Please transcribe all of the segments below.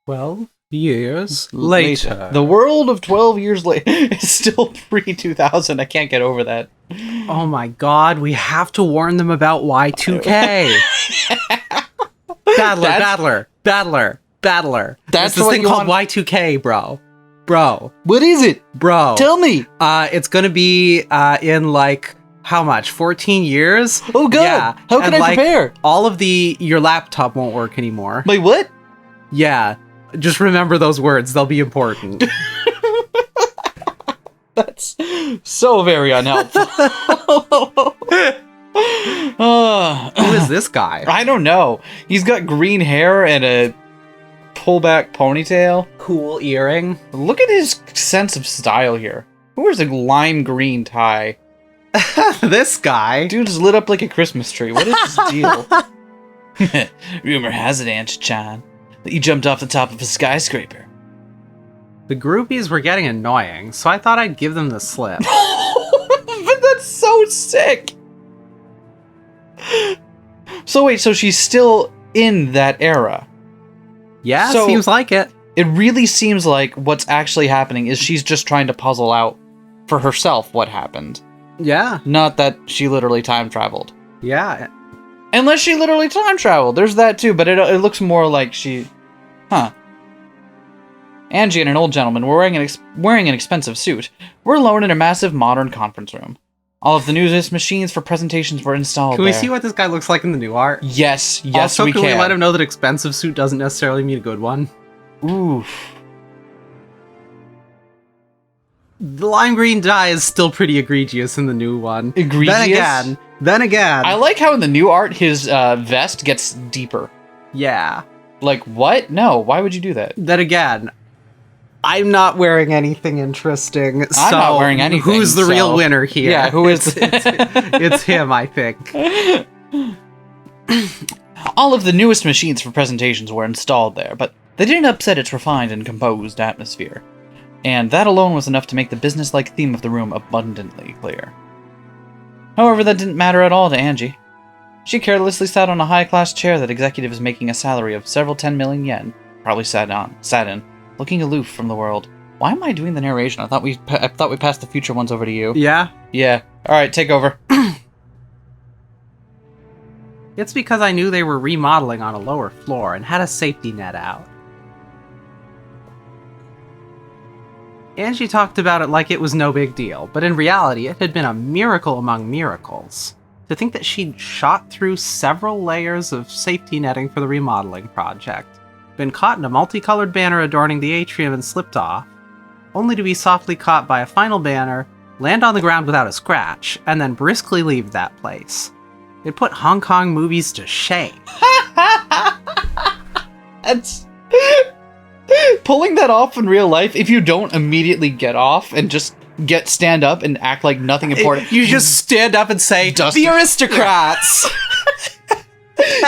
12 years later. The world of 12 years later is still pre-2000. I can't get over that. Oh my god, we have to warn them about Y2K. Battler. There's this thing called Y2K, bro. What is it? Bro. Tell me. It's gonna be in like, how much? 14 years? Oh, good. Yeah. How can I prepare? All of your laptop won't work anymore. Wait, what? Yeah. Just remember those words. They'll be important. That's so very unhelpful. Who is this guy? I don't know. He's got green hair and a pullback ponytail. Cool earring. Look at his sense of style here. Who wears a lime green tie? This guy. Dude's lit up like a Christmas tree. What is his deal? Rumor has it, Aunt Chan, that you jumped off the top of a skyscraper. The groupies were getting annoying, so I thought I'd give them the slip. But that's so sick! So wait, so she's still in that era? Yeah, So- seems like it. It really seems like what's actually happening is she's just trying to puzzle out for herself what happened. Yeah, Not that she literally time traveled. yeah. Unless she literally time traveled. There's that too, but it looks more like she... Huh. Angie and an old gentleman were wearing an expensive suit. We're alone in a massive modern conference room. All of the newest machines for presentations were installed Can we there. see what this guy looks like in the new art? Yes, Also, we can can. we let him know that expensive suit doesn't necessarily mean a good one? Ooh. The lime green dye is still pretty egregious in the new one. Egregious? Then again. I like how in the new art his vest gets deeper. Yeah. Like, what? No, why would you do that? Then again, I'm not wearing anything interesting. I'm not wearing anything, Who's the real so- winner here? Yeah, who is... It's him, I think. All of the newest machines for presentations were installed there, but they didn't upset its refined and composed atmosphere. And that alone was enough to make the business-like theme of the room abundantly clear. However, that didn't matter at all to Angie. She carelessly sat on a high-class chair that executives making a salary of several 10 million yen probably sat in, looking aloof from the world. Why am I doing the narration? I thought we passed the future ones over to you. Yeah? Yeah. Alright, take over. It's because I knew they were remodeling on a lower floor and had a safety net out. Angie talked about it like it was no big deal, but in reality it had been a miracle among miracles. To think that she'd shot through several layers of safety netting for the remodeling project, been caught in a multicolored banner adorning the atrium and slipped off, only to be softly caught by a final banner, land on the ground without a scratch, and then briskly leave that place. It put Hong Kong movies to shame. That's... Pulling that off in real life, if you don't immediately get off and just stand up and act like nothing important. You just stand up and say, "The aristocrats!"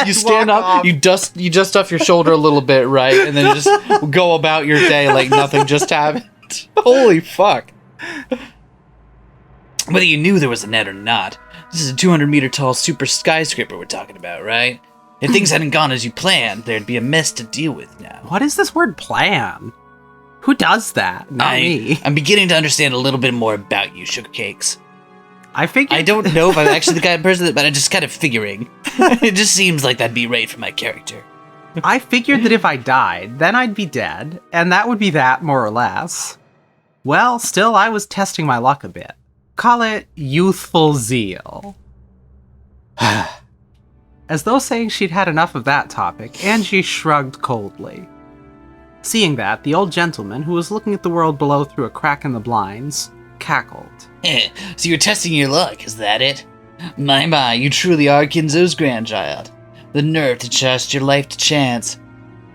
You stand up, off. you dust off your shoulder a little bit, right? And then just go about your day like nothing just happened. Holy fuck. Whether you knew there was a net or not, this is a 200-meter tall super skyscraper we're talking about, right? If things hadn't gone as you planned, there'd be a mess to deal with now. What is this word plan? Who does that? Not me. I'm beginning to understand a little bit more about you, Sugar Cakes. I figured... I don't know if I'm actually the kind of person, but I'm just kind of figuring. It just seems like that'd be right for my character. I figured that if I died, then I'd be dead, and that would be that, more or less. Well, still, I was testing my luck a bit. Call it youthful zeal. As though saying she'd had enough of that topic, Angie shrugged coldly. Seeing that, the old gentleman, who was looking at the world below through a crack in the blinds, cackled. So you're testing your luck, is that it? My, you truly are Kinzo's grandchild. The nerve to trust your life to chance.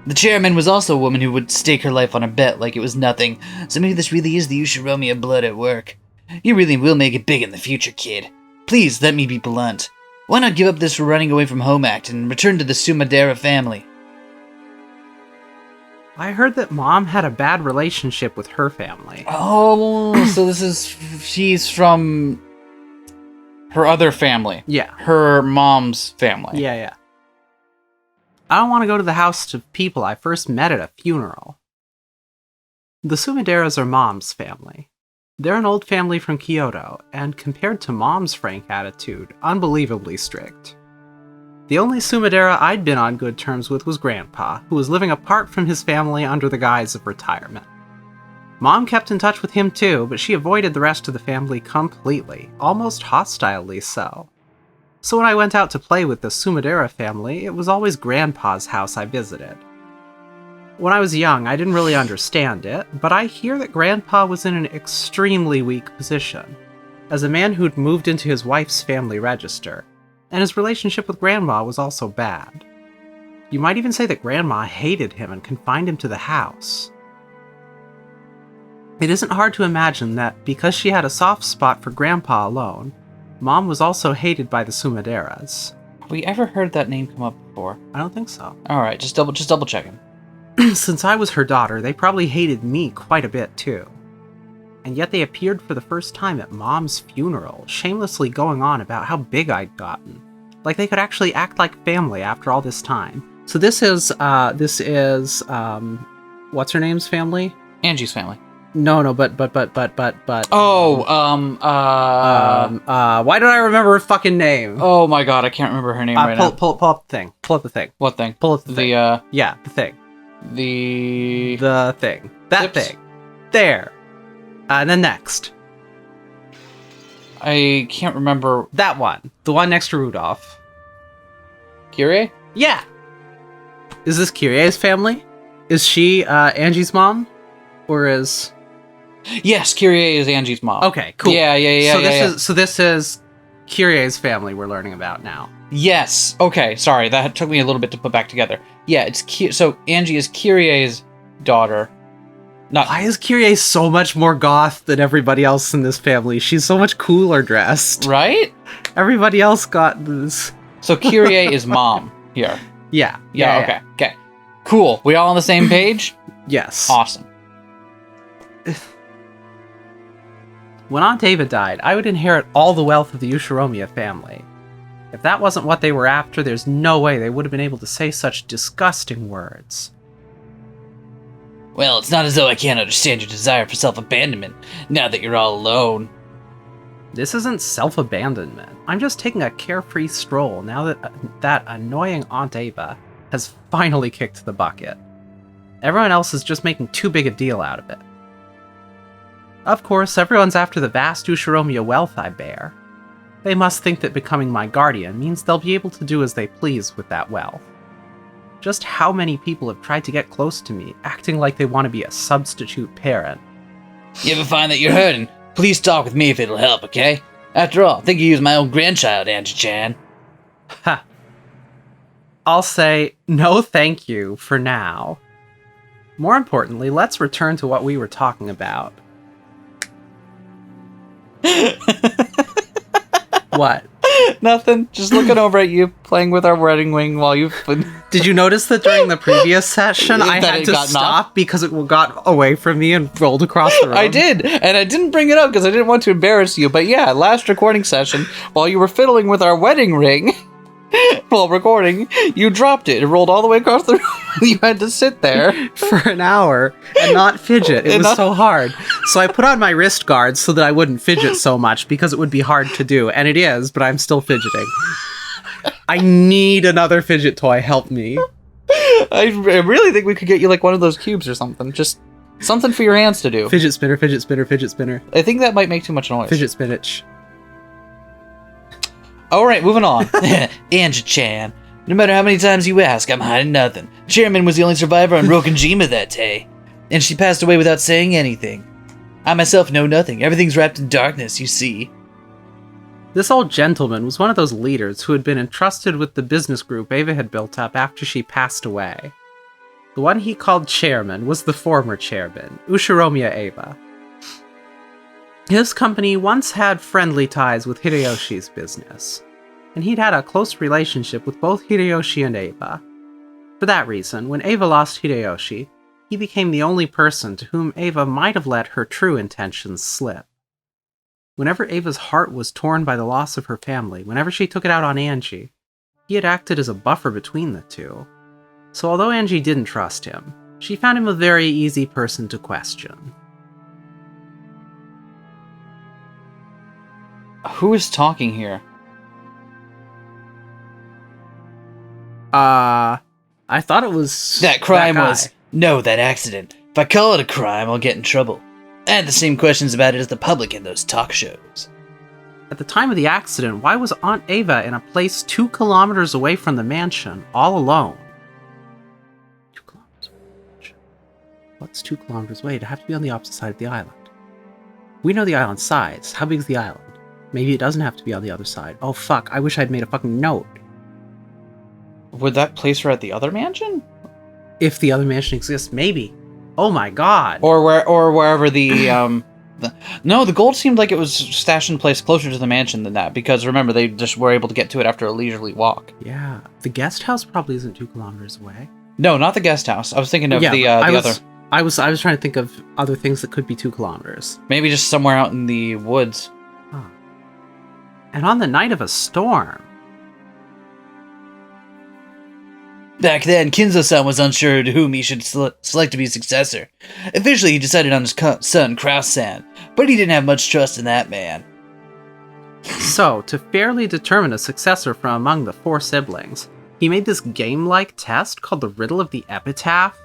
The chairman was also a woman who would stake her life on a bet like it was nothing, so maybe this really is the Ushiromi blood at work. You really will make it big in the future, kid. Please, let me be blunt. Why not give up this running away from home act and return to the Sumadera family? I heard that Mom had a bad relationship with her family. Oh, so she's from her other family. Yeah. Her mom's family. Yeah. I don't want to go to the house of people I first met at a funeral. The Sumideras are Mom's family. They're an old family from Kyoto, and compared to Mom's frank attitude, unbelievably strict. The only Sumidera I'd been on good terms with was Grandpa, who was living apart from his family under the guise of retirement. Mom kept in touch with him too, but she avoided the rest of the family completely, almost hostilely so. So when I went out to play with the Sumidera family, it was always Grandpa's house I visited. When I was young, I didn't really understand it, but I hear that Grandpa was in an extremely weak position, as a man who'd moved into his wife's family register, and his relationship with Grandma was also bad. You might even say that Grandma hated him and confined him to the house. It isn't hard to imagine that because she had a soft spot for Grandpa alone, Mom was also hated by the Sumideras. Have we ever heard that name come up before? I don't think so. Alright, just double checking. Since I was her daughter, they probably hated me quite a bit too. And yet they appeared for the first time at Mom's funeral, shamelessly going on about how big I'd gotten. Like they could actually act like family after all this time. So this is what's her name's family? Angie's family. No, but. Oh, why don't I remember her fucking name? Oh my god, I can't remember her name right now. Pull up the thing. Pull up the thing. What thing? Pull up the thing. Yeah, the thing. The thing. That Tips? thing. There. And then next. I can't remember. That one. The one next to Rudolph. Kyrie? Yeah. Is this Kyrie's family? Is she Angie's mom? Or is... Yes, Kyrie is Angie's mom. Okay, cool. Yeah. So this is Kyrie's family we're learning about now. Yes. Okay, sorry. That took me a little bit to put back together. Yeah, so Angie is Kyrie's daughter. Why is Kyrie so much more goth than everybody else in this family? She's so much cooler dressed. Right? Everybody else got this. So Kyrie is mom here. Yeah. Okay. Cool. We all on the same page? Yes. Awesome. When Aunt Ava died, I would inherit all the wealth of the Ushiromiya family. If that wasn't what they were after, there's no way they would have been able to say such disgusting words. Well, it's not as though I can't understand your desire for self-abandonment, now that you're all alone. This isn't self-abandonment. I'm just taking a carefree stroll now that that annoying Aunt Ava has finally kicked the bucket. Everyone else is just making too big a deal out of it. Of course, everyone's after the vast Ushiromiya wealth I bear. They must think that becoming my guardian means they'll be able to do as they please with that wealth. Just how many people have tried to get close to me, acting like they want to be a substitute parent? You ever find that you're hurting? Please talk with me if it'll help, okay? After all, I think you use my own grandchild, Angie-chan. Ha. I'll say no thank you for now. More importantly, let's return to what we were talking about. What? Nothing. Just looking over at you, playing with our wedding ring while you've been... Did you notice that during the previous session, I That had it to got stop knocked? because it got away from me and rolled across the room? I did, and I didn't bring it up because I didn't want to embarrass you, but yeah, last recording session, while you were fiddling with our wedding ring, while recording, you dropped it. It rolled all the way across the room. You had to sit there for an hour and not fidget. It was so hard. So I put on my wrist guards so that I wouldn't fidget so much because it would be hard to do. And it is, but I'm still fidgeting. I need another fidget toy. Help me. I really think we could get you like one of those cubes or something. Just something for your hands to do. Fidget spinner, fidget spinner, fidget spinner. I think that might make too much noise. Fidget spinach. Alright, moving on. Angie-chan. No matter how many times you ask, I'm hiding nothing. Chairman was the only survivor on Rokkenjima that day, and she passed away without saying anything. I myself know nothing. Everything's wrapped in darkness, you see. This old gentleman was one of those leaders who had been entrusted with the business group Ava had built up after she passed away. The one he called chairman was the former chairman, Ushiromiya Ava. His company once had friendly ties with Hideyoshi's business, and he'd had a close relationship with both Hideyoshi and Ava. For that reason, when Ava lost Hideyoshi, he became the only person to whom Ava might have let her true intentions slip. Whenever Ava's heart was torn by the loss of her family, whenever she took it out on Angie, he had acted as a buffer between the two. So although Angie didn't trust him, she found him a very easy person to question. Who is talking here? I thought it was That crime guy. was... No, that accident. If I call it a crime, I'll get in trouble. I had the same questions about it as the public in those talk shows. At the time of the accident, why was Aunt Ava in a place 2 kilometers away from the mansion, all alone? 2 kilometers away. What's 2 kilometers away? It'd have to be on the opposite side of the island. We know the island's size. How big is the island? Maybe it doesn't have to be on the other side. Oh fuck, I wish I'd made a fucking note. Would that place her at the other mansion? If the other mansion exists, maybe. Oh my god. Or wherever the No, the gold seemed like it was stashed in place closer to the mansion than that, because remember, they just were able to get to it after a leisurely walk. Yeah. The guest house probably isn't 2 kilometers away. No, not the guest house. I was thinking of the other. I was trying to think of other things that could be 2 kilometers. Maybe just somewhere out in the woods. Huh. And on the night of a storm. Back then, Kinzo-san was unsure to whom he should select to be successor. Eventually, he decided on his son, Kraus-san, but he didn't have much trust in that man. So, to fairly determine a successor from among the 4 siblings, he made this game-like test called the Riddle of the Epitaph.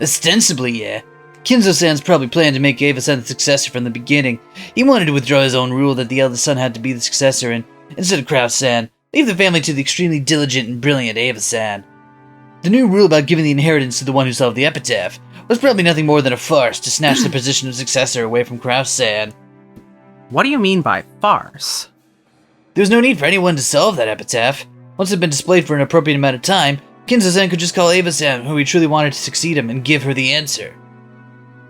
Ostensibly, yeah. Kinzo-san's probably planned to make Ava-san the successor from the beginning. He wanted to withdraw his own rule that the eldest son had to be the successor and, instead of Kraus-san, leave the family to the extremely diligent and brilliant Ava-san. The new rule about giving the inheritance to the one who solved the epitaph was probably nothing more than a farce to snatch the position of successor away from Kraus-san. What do you mean by farce? There was no need for anyone to solve that epitaph. Once it had been displayed for an appropriate amount of time, Kinzo-san could just call Ava-san who he truly wanted to succeed him and give her the answer.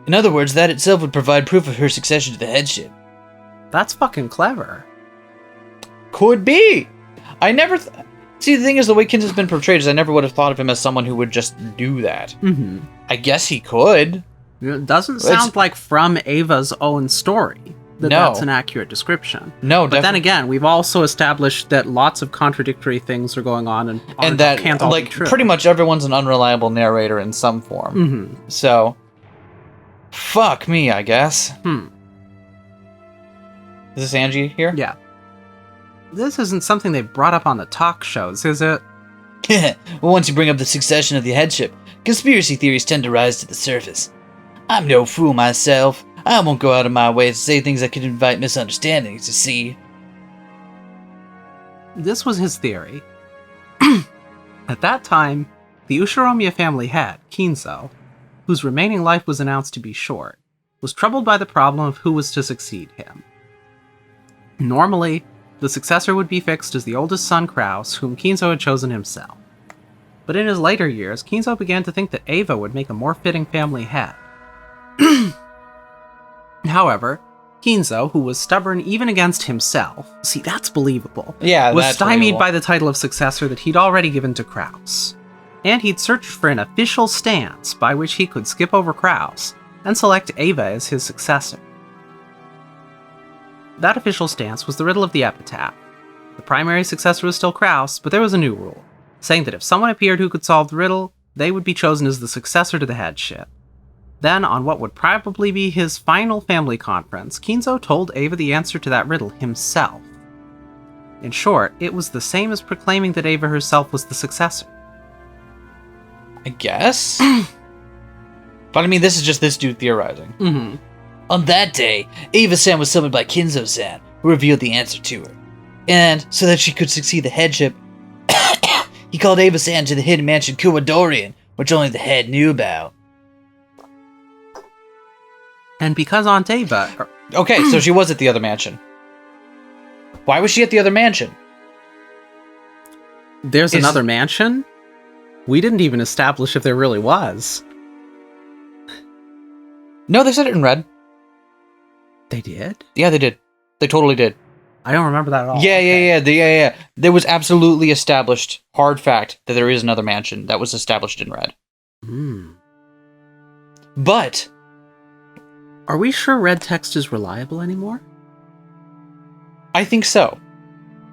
In other words, that itself would provide proof of her succession to the headship. That's fucking clever. Could be! I never... See, the thing is, the way Kinzo's been portrayed is I never would have thought of him as someone who would just do that. Mm-hmm. I guess he could. It doesn't sound like from Ava's own story that No. that's an accurate description. No, But then again, we've also established that lots of contradictory things are going on and that, can't all like, be true. pretty much everyone's an unreliable narrator in some form. Mm-hmm. So, fuck me, I guess. Is this Angie here? Yeah. This isn't something they brought up on the talk shows, is it? Well, once you bring up the succession of the headship, conspiracy theories tend to rise to the surface. I'm no fool myself. I won't go out of my way to say things that could invite misunderstandings, you see. This was his theory. At that time, the Ushiromiya family head, Kinzo, whose remaining life was announced to be short, was troubled by the problem of who was to succeed him. Normally, the successor would be fixed as the oldest son Kraus, whom Kinzo had chosen himself. But in his later years, Kinzo began to think that Ava would make a more fitting family head. However, Kinzo, who was stubborn even against himself, see, that's believable, Yeah, was that's stymied believable. by the title of successor that he'd already given to Kraus. And he'd searched for an official stance by which he could skip over Kraus and select Ava as his successor. That official stance was the Riddle of the Epitaph. The primary successor was still Kraus, but there was a new rule, saying that if someone appeared who could solve the riddle, they would be chosen as the successor to the headship. Then, on what would probably be his final family conference, Kinzo told Ava the answer to that riddle himself. In short, it was the same as proclaiming that Ava herself was the successor. I guess? But I mean, this is just this dude theorizing. Mm-hmm. On that day, Ava-san was summoned by Kinzo-san, who revealed the answer to her. And, so that she could succeed the headship, he called Ava-san to the hidden mansion Kuwadorian, which only the head knew about. And because Aunt Ava... Okay, so she was at the other mansion. Why was she at the other mansion? There's another mansion? We didn't even establish if there really was. No, they said it in red. They did? Yeah, they did. They totally did. I don't remember that at all. Yeah. There was absolutely established, hard fact, that there is another mansion that was established in red. Hmm. But... Are we sure red text is reliable anymore? I think so.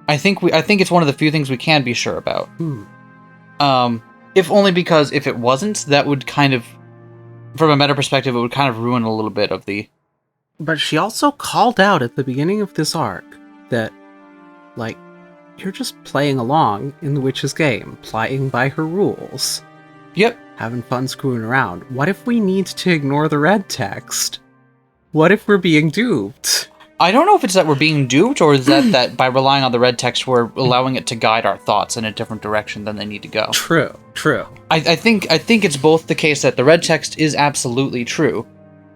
I think it's one of the few things we can be sure about. If only because if it wasn't, that would kind of, from a meta perspective, it would kind of ruin a little bit of the... But she also called out at the beginning of this arc that, like, you're just playing along in the witch's game, playing by her rules. Yep. Having fun screwing around. What if we need to ignore the red text? What if we're being duped? I don't know if it's that we're being duped, or is that by relying on the red text, we're allowing it to guide our thoughts in a different direction than they need to go. True. I think it's both the case that the red text is absolutely true,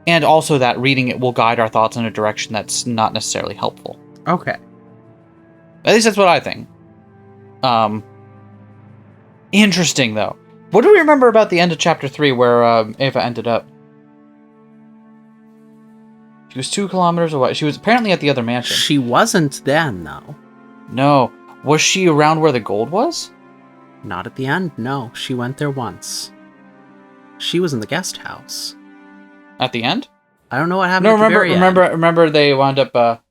and also that reading it will guide our thoughts in a direction that's not necessarily helpful. Okay. At least that's what I think. Interesting, though. What do we remember about the end of Chapter 3, where Ava ended up? She was 2 kilometers away. She was apparently at the other mansion. She wasn't then, though. No. Was she around where the gold was? Not at the end, no. She went there once. She was in the guest house. At the end? I don't know what happened at the very end. Remember they wound up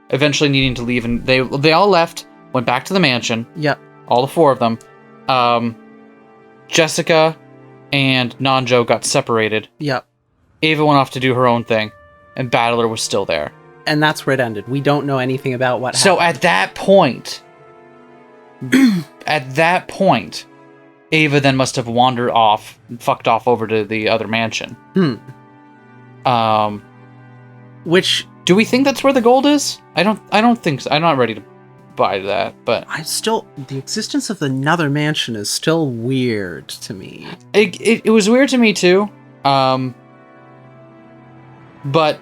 eventually needing to leave, and they all left, went back to the mansion. Yep. All the 4 of them. Jessica and Nanjo got separated. Yep. Ava went off to do her own thing, and Battler was still there. And that's where it ended. We don't know anything about what happened. So at that point, Ava then must have wandered off and fucked off over to the other mansion. Which... Do we think that's where the gold is? I don't think so. I'm not ready to buy that, but... The existence of another mansion is still weird to me. It was weird to me, too. But,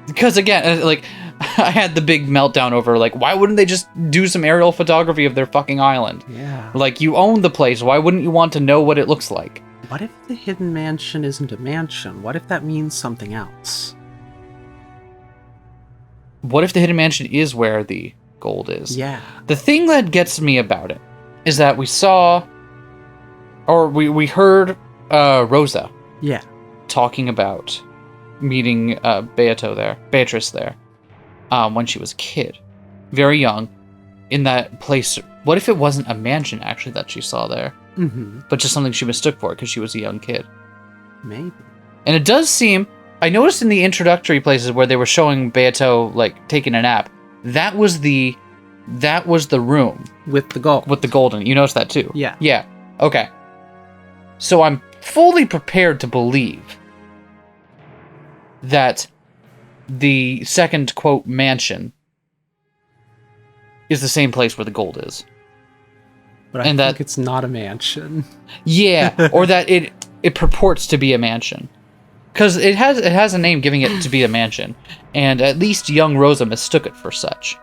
because again, like, I had the big meltdown over, like, why wouldn't they just do some aerial photography of their fucking island? Yeah. Like, you own the place, why wouldn't you want to know what it looks like? What if the hidden mansion isn't a mansion? What if that means something else? What if the hidden mansion is where the gold is? Yeah. The thing that gets me about it is that we saw, or we heard Rosa. Yeah. Talking about meeting Beatrice there, when she was a kid, very young, in that place. What if it wasn't a mansion actually that she saw there, but just something she mistook for because she was a young kid? Maybe. And it does seem. I noticed in the introductory places where they were showing Beato like taking a nap, that was the room with the gold. With the golden. You noticed that too? Yeah. Yeah. Okay. So I'm fully prepared to believe that the second, quote, mansion is the same place where the gold is. But I think it's not a mansion. Yeah, or that it purports to be a mansion. Because it has a name giving it to be a mansion. And at least young Rosa mistook it for such.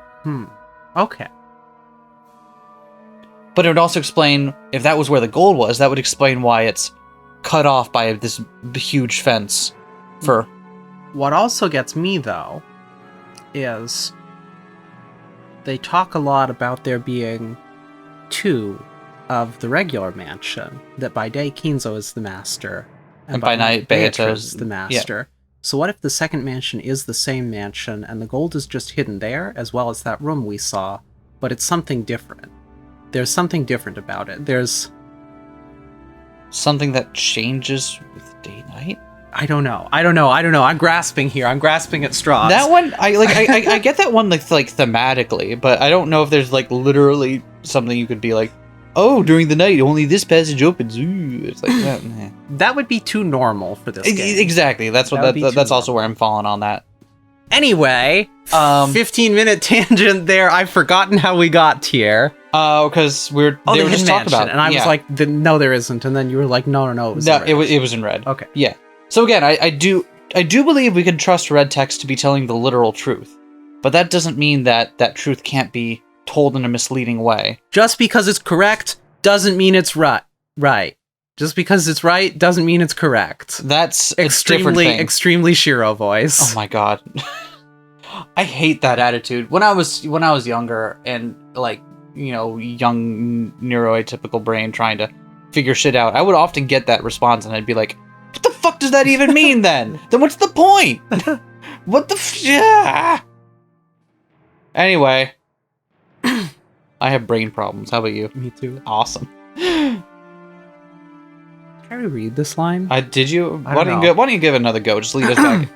Okay. But it would also explain, if that was where the gold was, that would explain why it's cut off by this huge fence for... What also gets me, though, is they talk a lot about there being 2 of the regular mansion, that by day Kinzo is the master, and by night Beatrice is the master. Yeah. So what if the second mansion is the same mansion, and the gold is just hidden there, as well as that room we saw, but it's something different? There's something different about it. There's... something that changes with day-night? I don't know. I'm grasping here. I'm grasping at straws. That one, I get that one like thematically, but I don't know if there's like literally something you could be like, oh, during the night only this passage opens. Ooh, it's like that. That would be too normal for this game. Exactly. That's what that's also where I'm falling on that. Anyway, 15-minute tangent there. I've forgotten how we got here. Because they were just talking about it. And I was like, no, there isn't. And then you were like, no, it was in red. It was in red. Okay. Yeah. So again, I do believe we can trust red text to be telling the literal truth, but that doesn't mean that truth can't be told in a misleading way. Just because it's correct doesn't mean it's right. Right. Just because it's right doesn't mean it's correct. That's extremely Shiro voice. Oh my god. I hate that attitude. When I was younger and like, you know, young neuroatypical brain trying to figure shit out, I would often get that response and I'd be like, what the fuck does that even mean then? Then what's the point? What the yeah. Anyway, I have brain problems. How about you? Me too. Awesome. already read this line? Did you? Why don't you give it another go? Just lead us back.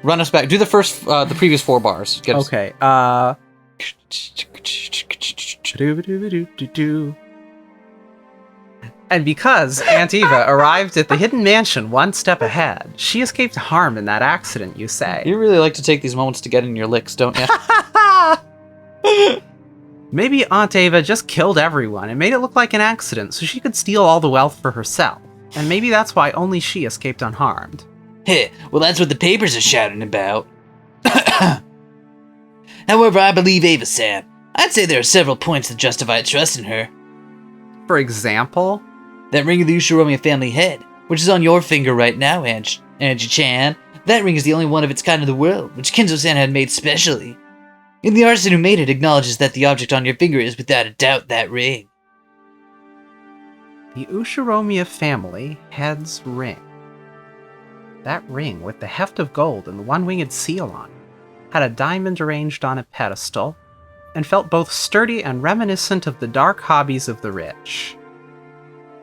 Run us back. Do the previous 4 bars. Okay. And because Aunt Eva arrived at the hidden mansion one step ahead, she escaped harm in that accident, you say. You really like to take these moments to get in your licks, don't you? Maybe Aunt Eva just killed everyone and made it look like an accident so she could steal all the wealth for herself. And maybe that's why only she escaped unharmed. Heh, well that's what the papers are shouting about. However, I believe Ava-san. I'd say there are several points that justify trust in her. For example? That ring of the Ushiromi family head, which is on your finger right now, Angie-chan. That ring is the only one of its kind in the world, which Kinzo-san had made specially. And the artisan who made it acknowledges that the object on your finger is without a doubt that ring. The Ushiromi family head's ring. That ring, with the heft of gold and the one-winged seal on it, had a diamond arranged on a pedestal, and felt both sturdy and reminiscent of the dark hobbies of the rich.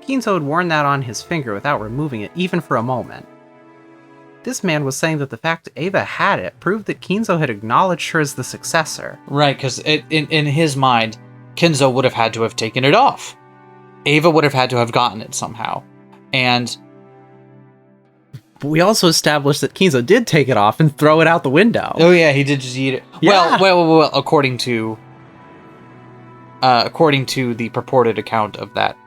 Kinzo had worn that on his finger without removing it even for a moment. This man was saying that the fact Ava had it proved that Kinzo had acknowledged her as the successor. Right, because in his mind, Kinzo would have had to have taken it off. Ava would have had to have gotten it somehow. And but we also established that Kinzo did take it off and throw it out the window. oh yeah, he did just eat it. Yeah. Well, according to the purported account of that.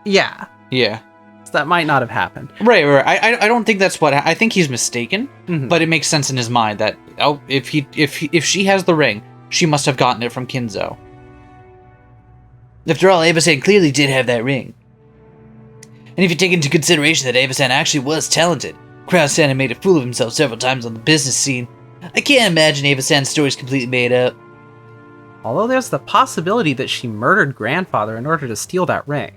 Yeah. Yeah. So that might not have happened. Right. I don't think that's what. I think he's mistaken, Mhm. but it makes sense in his mind that if she has the ring, she must have gotten it from Kinzo. After all, Ava-san clearly did have that ring. And if you take into consideration that Ava-san actually was talented, Krause-san had made a fool of himself several times on the business scene, I can't imagine Ava-san's story is completely made up. Although there's the possibility that she murdered grandfather in order to steal that ring.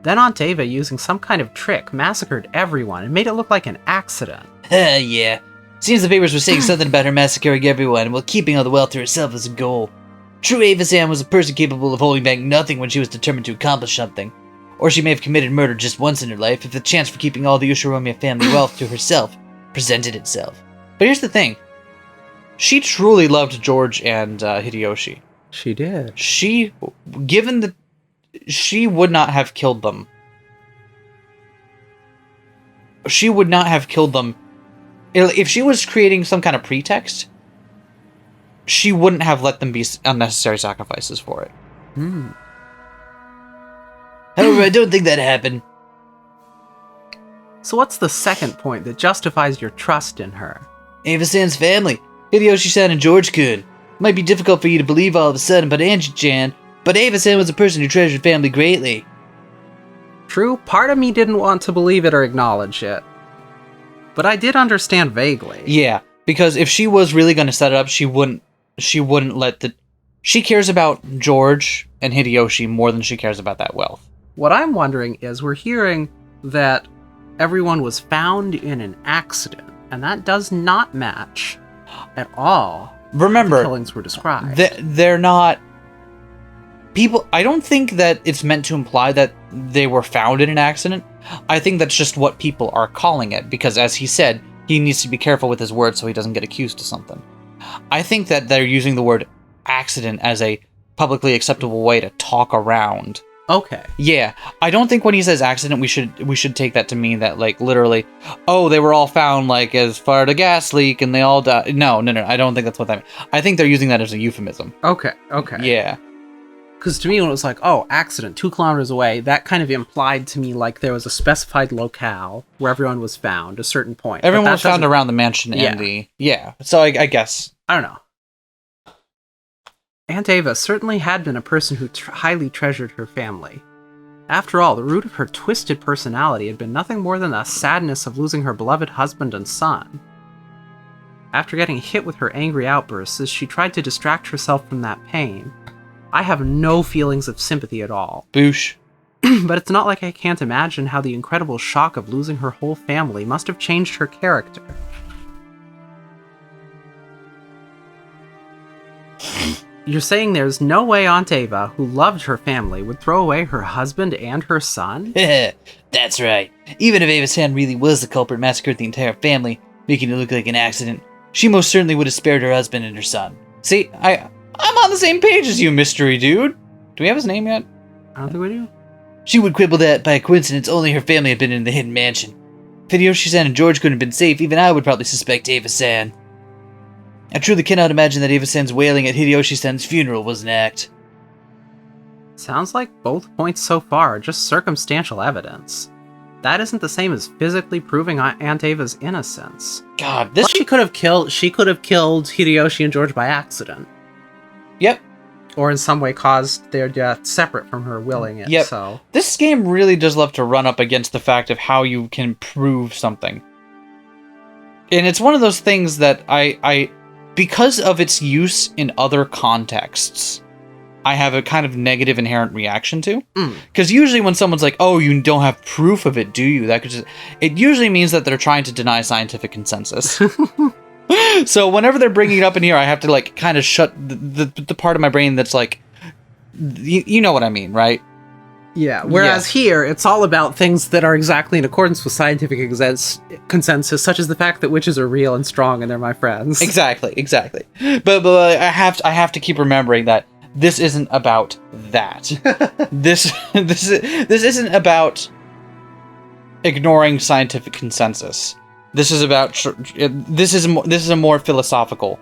Then Aunt Ava, using some kind of trick, massacred everyone and made it look like an accident. Yeah. Seems the papers were saying something about her massacring everyone while keeping all the wealth to herself as a goal. True, Ava-san was a person capable of holding back nothing when she was determined to accomplish something. Or she may have committed murder just once in her life if the chance for keeping all the Ushiromi family wealth to herself presented itself. But here's the thing. She truly loved George and Hideyoshi. She did. She would not have killed them. She would not have killed them. If she was creating some kind of pretext, she wouldn't have let them be unnecessary sacrifices for it. However, I don't think that happened. So what's the second point that justifies your trust in her? Ava-san's family, Hideyoshi-san and George-kun. Might be difficult for you to believe all of a sudden, but Angie-chan, but Ava-san was a person who treasured family greatly. True, part of me didn't want to believe it or acknowledge it. But I did understand vaguely. Yeah, because if she was really going to set it up, she wouldn't let the... She cares about George and Hideyoshi more than she cares about that wealth. What I'm wondering is, we're hearing that everyone was found in an accident, and that does not match at all. Remember, the killings were described. They're not... People, I don't think that it's meant to imply that they were found in an accident. I think that's just what people are calling it, because as he said, he needs to be careful with his words so he doesn't get accused of something. I think that they're using the word accident as a publicly acceptable way to talk around. Okay. Yeah, I don't think when he says accident, we should take that to mean that, like, literally, oh, they were all found, like, as far as a gas leak and they all died. No, I don't think that's what that means. I think they're using that as a euphemism. Okay. Yeah. Because to me, when it was like, oh, accident, 2 kilometers away, that kind of implied to me like there was a specified locale where everyone was found, a certain point. Everyone was found around the mansion and the... Yeah, so I guess. I don't know. Aunt Ava certainly had been a person who highly treasured her family. After all, the root of her twisted personality had been nothing more than the sadness of losing her beloved husband and son. After getting hit with her angry outbursts as she tried to distract herself from that pain, I have no feelings of sympathy at all. Boosh. But it's not like I can't imagine how the incredible shock of losing her whole family must have changed her character. You're saying there's no way Aunt Ava, who loved her family, would throw away her husband and her son? That's right. Even if Ava-san really was the culprit and massacred the entire family, making it look like an accident, she most certainly would have spared her husband and her son. See, I'm on the same page as you, mystery dude. Do we have his name yet? I don't think we do. She would quibble that, by coincidence, only her family had been in the hidden mansion. If Hideyoshi-san and George couldn't have been safe, even I would probably suspect Ava-san. I truly cannot imagine that Ava-san's wailing at Hideyoshi-san's funeral was an act. Sounds like both points so far are just circumstantial evidence. That isn't the same as physically proving Aunt Ava's innocence. God, Plus, she could have killed Hideyoshi and George by accident. Yep. Or in some way caused their death separate from her willing it. Yep. So This game really does love to run up against the fact of how you can prove something. And it's one of those things that I because of its use in other contexts, I have a kind of negative inherent reaction to. Because usually when someone's like, oh, you don't have proof of it, do you? It usually means that they're trying to deny scientific consensus. So whenever they're bringing it up in here, I have to like kind of shut the part of my brain that's like, you know what I mean, right? yeah. Whereas here, it's all about things that are exactly in accordance with scientific consensus, such as the fact that witches are real and strong and they're my friends. Exactly. But I have to keep remembering that this isn't about that. this isn't about ignoring scientific consensus. This is about this is a more philosophical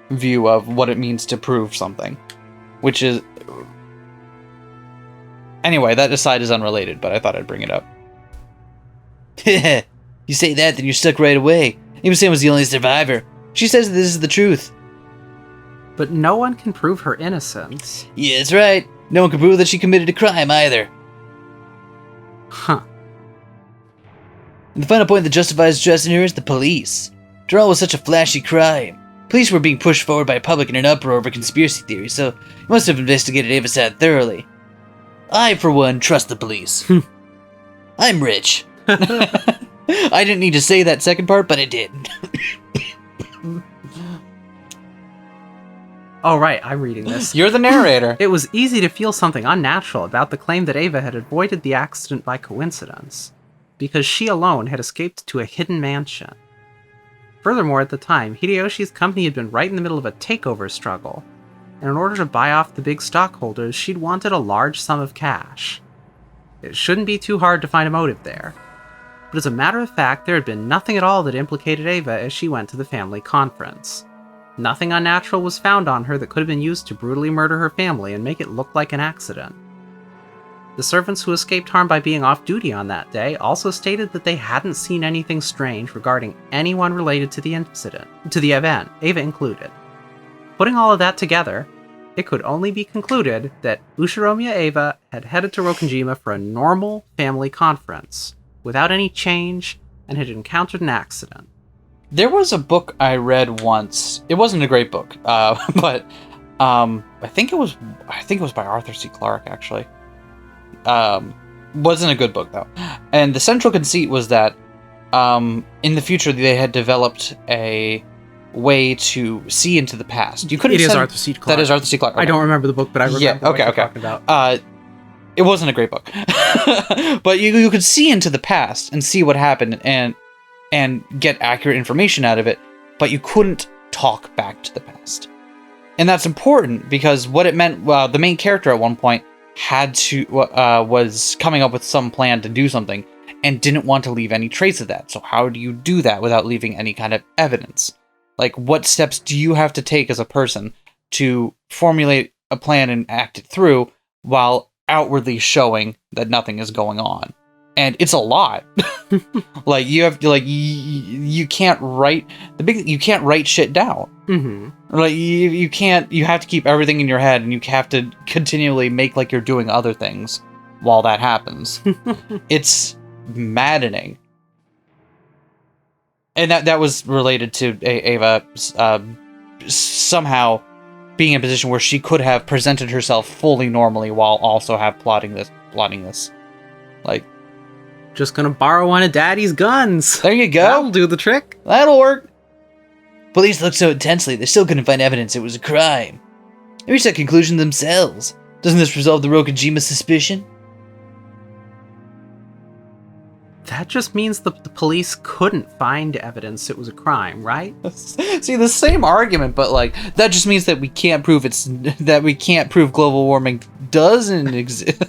view of what it means to prove something, which is anyway. That aside is unrelated, but I thought I'd bring it up. You say that, then you're stuck right away. Ava-san was the only survivor. She says this is the truth. But no one can prove her innocence. Yeah, that's right. No one can prove that she committed a crime either. Huh. And the final point that justifies trusting her is the police. After all, it was such a flashy crime. Police were being pushed forward by the public in an uproar over conspiracy theories, so you must have investigated Ava-san thoroughly. I, for one, trust the police. I'm rich. I didn't need to say that second part, but I did. Oh, right, I'm reading this. You're the narrator. It was easy to feel something unnatural about the claim that Ava had avoided the accident by coincidence, because she alone had escaped to a hidden mansion. Furthermore, at the time, Hideyoshi's company had been right in the middle of a takeover struggle, and in order to buy off the big stockholders, she'd wanted a large sum of cash. It shouldn't be too hard to find a motive there. But as a matter of fact, there had been nothing at all that implicated Ava as she went to the family conference. Nothing unnatural was found on her that could have been used to brutally murder her family and make it look like an accident. The servants who escaped harm by being off duty on that day also stated that they hadn't seen anything strange regarding anyone related to the event, Ava included. Putting all of that together, it could only be concluded that Ushiromiya Ava had headed to Rokkenjima for a normal family conference, without any change, and had encountered an accident. There was a book I read once. It wasn't a great book, but I think it was by Arthur C. Clarke, actually. Wasn't a good book though. And the central conceit was that in the future they had developed a way to see into the past. You couldn't. It is Arthur C. Clarke. That is Arthur C. Clarke. Okay. I don't remember the book, but I remember what you're talking about. It wasn't a great book, but you could see into the past and see what happened and get accurate information out of it, but you couldn't talk back to the past. And that's important because what it meant, the main character at one point was coming up with some plan to do something and didn't want to leave any trace of that. So how do you do that without leaving any kind of evidence? Like, what steps do you have to take as a person to formulate a plan and act it through while outwardly showing that nothing is going on? And it's a lot. Like, you have to, like, you can't write you can't write shit down. Mm-hmm. Like, you have to keep everything in your head, and you have to continually make like you're doing other things while that happens. It's maddening. And that was related to Ava somehow being in a position where she could have presented herself fully normally while also plotting this. Like, just gonna borrow one of Daddy's guns. There you go. That'll do the trick. That'll work. Police looked so intensely, they still couldn't find evidence it was a crime. They reached that conclusion themselves. Doesn't this resolve the Rokkenjima suspicion? That just means the police couldn't find evidence it was a crime, right? See, the same argument, but like that just means that we can't prove global warming doesn't exist.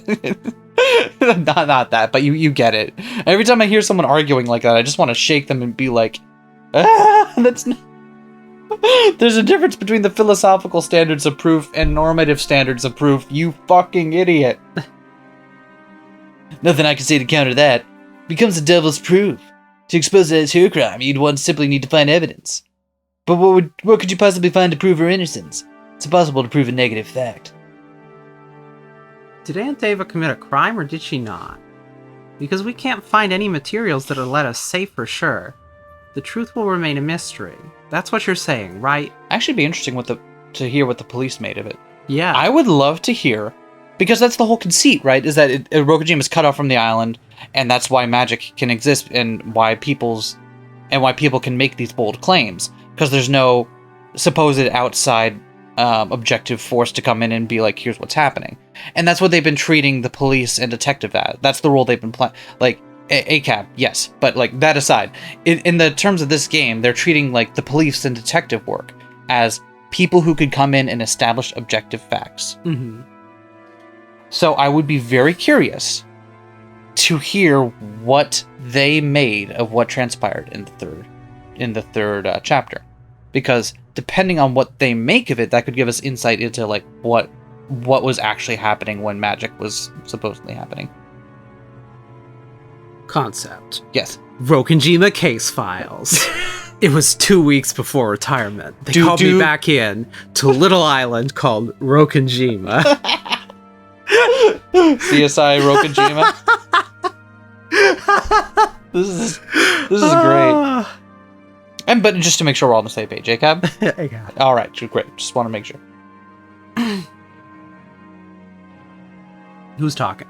not that, but you get it. Every time I hear someone arguing like that, I just want to shake them and be like, that's not. There's a difference between the philosophical standards of proof and normative standards of proof, you fucking idiot. Nothing I can say to counter that. Becomes the devil's proof. To expose it as her crime, you'd one simply need to find evidence. But what could you possibly find to prove her innocence? It's impossible to prove a negative fact. Did Aunt Ava commit a crime or did she not? Because we can't find any materials that'll let us say for sure. The truth will remain a mystery. That's what you're saying, right? Actually, be interesting to hear what the police made of it. Yeah. I would love to hear, because that's the whole conceit, right? Is that Rokkenjima is cut off from the island, and that's why magic can exist, and why people can make these bold claims, because there's no supposed outside objective force to come in and be like, here's what's happening. And that's what they've been treating the police and detective as. That's the role they've been playing. Like, ACAB, yes, but like that aside, in the terms of this game, they're treating like the police and detective work as people who could come in and establish objective facts. Mm-hmm. So I would be very curious to hear what they made of what transpired in the third chapter, because depending on what they make of it, that could give us insight into like what was actually happening when magic was supposedly happening. Concept. Yes. Rokkenjima case files. It was 2 weeks before retirement. They called me back in to a little island called Rokkenjima. CSI Rokkenjima. This is great. But just to make sure we're all on the same page, Jacob? Yeah. All right, great. Just want to make sure. Who's talking?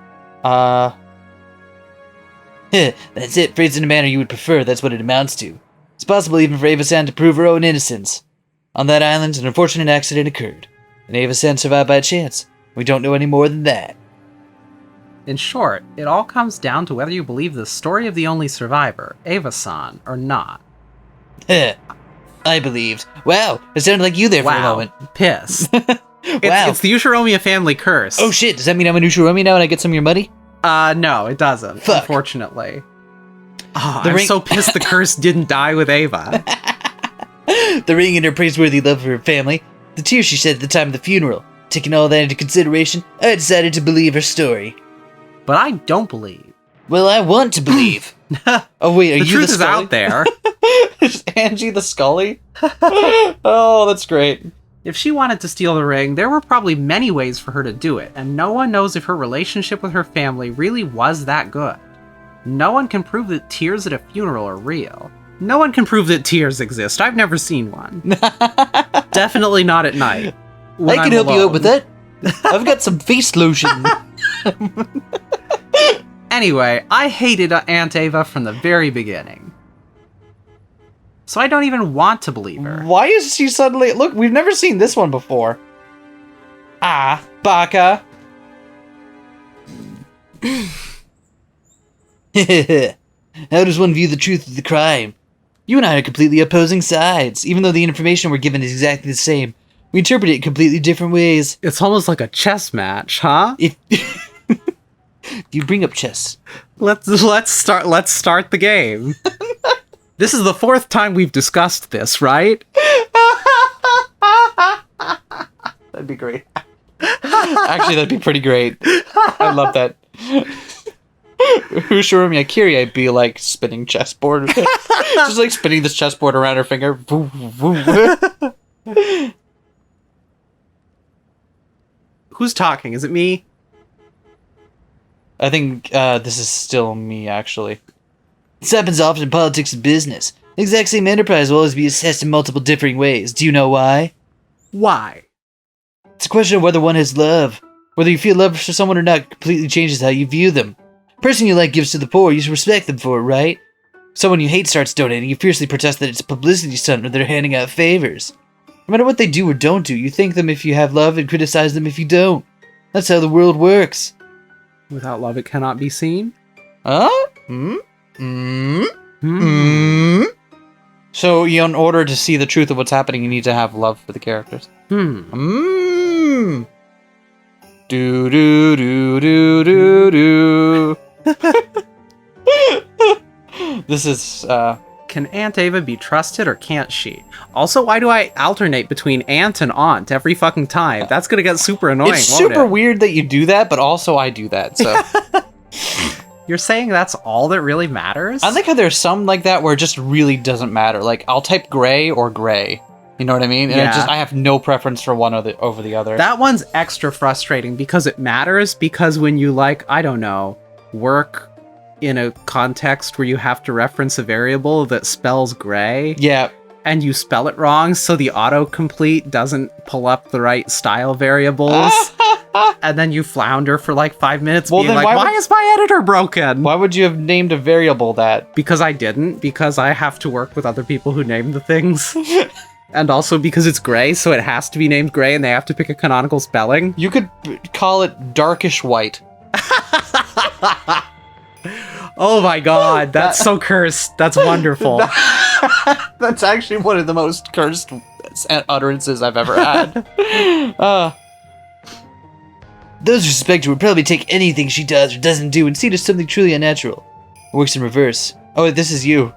That's it. Phrased in a manner you would prefer, that's what it amounts to. It's possible even for Ava-san to prove her own innocence. On that island, an unfortunate accident occurred, and Ava-san survived by chance. We don't know any more than that. In short, it all comes down to whether you believe the story of the only survivor, Ava-san, or not. I believed. Wow, it sounded like you there for a moment. Piss. Wow. It's the Ushiromiya family curse. Oh shit, does that mean I'm an Ushiromi now and I get some of your money? No, it doesn't, Fuck. Unfortunately. I'm so pissed the curse didn't die with Ava. The ring and her praiseworthy love for her family, the tears she shed at the time of the funeral. Taking all that into consideration, I decided to believe her story. But I don't believe. Well, I want to believe. Oh wait, are The you truth the is Scully? out there. Is Angie the Scully? Oh, that's great. If she wanted to steal the ring, there were probably many ways for her to do it, and no one knows if her relationship with her family really was that good. No one can prove that tears at a funeral are real. No one can prove that tears exist. I've never seen one. Definitely not at night. I can help you out with that. I've got some face lotion. Anyway, I hated Aunt Ava from the very beginning. So I don't even want to believe her. Why is she suddenly... Look, we've never seen this one before. Ah, Baka. How does one view the truth of the crime? You and I are completely opposing sides, even though the information we're given is exactly the same. We interpret it in completely different ways. It's almost like a chess match, huh? If you bring up chess. Let's start the game. This is the fourth time we've discussed this, right? That'd be great. Actually, that'd be pretty great. I love that. Ushiromi Akiri, I'd be like spinning chessboard. Just like spinning this chessboard around her finger. Who's talking? Is it me? I think this is still me, actually. This happens often in politics and business. The exact same enterprise will always be assessed in multiple differing ways. Do you know why? Why? It's a question of whether one has love. Whether you feel love for someone or not completely changes how you view them. A person you like gives to the poor, you should respect them for it, right? Someone you hate starts donating, you fiercely protest that it's a publicity stunt or they're handing out favors. No matter what they do or don't do, you thank them if you have love and criticize them if you don't. That's how the world works. Without love, it cannot be seen. Huh? Hmm. So, in order to see the truth of what's happening, you need to have love for the characters. Do do do do do do. This is Can Aunt Ava be trusted or can't she? Also, why do I alternate between aunt and aunt every fucking time? That's gonna get super annoying. it's won't super it? weird that you do that, but also I do that. So You're saying that's all that really matters? I like how there's some like that where it just really doesn't matter. Like I'll type gray or gray. You know what I mean? And Yeah. I have no preference for one over the other. That one's extra frustrating because it matters, because when you, like, I don't know, work in a context where you have to reference a variable that spells gray, Yeah. and you spell it wrong, so the autocomplete doesn't pull up the right style variables, and then you flounder for like 5 minutes Well, being then like, why why would- is my editor broken? Why would you have named a variable that? Because I didn't, because I have to work with other people who name the things. And also because it's gray, so it has to be named gray and they have to pick a canonical spelling. You could call it darkish white. Oh my god, that's so cursed. That's wonderful. That's actually one of the most cursed utterances I've ever had. Those who suspect her would probably take anything she does or doesn't do and see it as something truly unnatural. It works in reverse. Oh, this is you.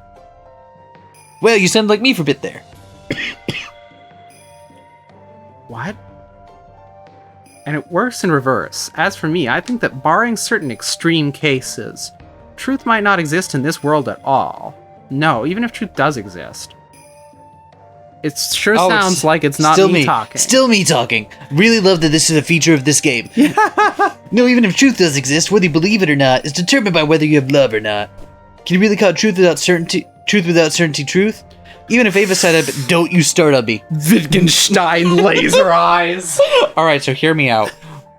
Well, you sound like me for a bit there. What? And it works in reverse. As for me, I think that barring certain extreme cases, truth might not exist in this world at all. No, even if truth does exist. It sure Oh, sounds like it's not Still me talking. Still me talking. Really love that this is a feature of this game. No, even if truth does exist, whether you believe it or not is determined by whether you have love or not. Can you really call truth without certainty truth? Even if Ava said it, but don't you start on me. Wittgenstein laser eyes. Alright, so hear me out.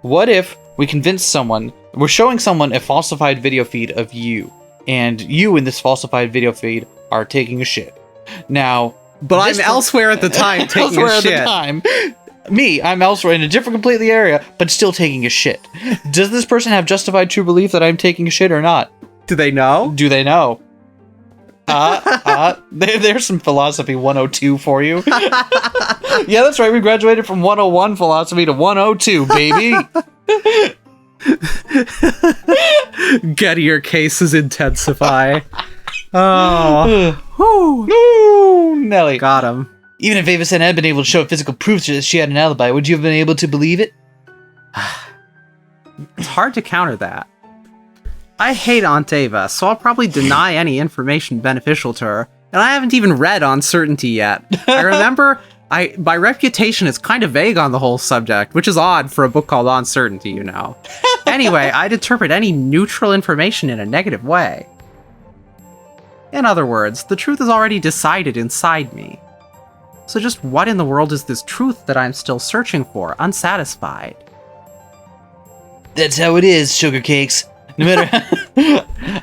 What if we convince someone, we're showing someone a falsified video feed of you, and you in this falsified video feed are taking a shit. Now, But I'm this- elsewhere at the time taking elsewhere a at the shit. time. Me, I'm elsewhere in a different completely area, but still taking a shit. Does this person have justified true belief that I'm taking a shit or not? Do they know? Do they know? There's some philosophy 102 for you. Yeah, that's right. We graduated from 101 philosophy to 102, baby. Gettier cases intensify. Oh. Whew. Ooh, Nelly. Got him. Even if Ava Sen had been able to show physical proof that she had an alibi, would you have been able to believe it? It's hard to counter that. I hate Aunt Ava, so I'll probably deny any information beneficial to her, and I haven't even read Uncertainty yet. I remember, by reputation, it's kind of vague on the whole subject, which is odd for a book called Uncertainty, you know. Anyway, I'd interpret any neutral information in a negative way. In other words, the truth is already decided inside me. So just what in the world is this truth that I'm still searching for, unsatisfied? That's how it is, sugar cakes. No matter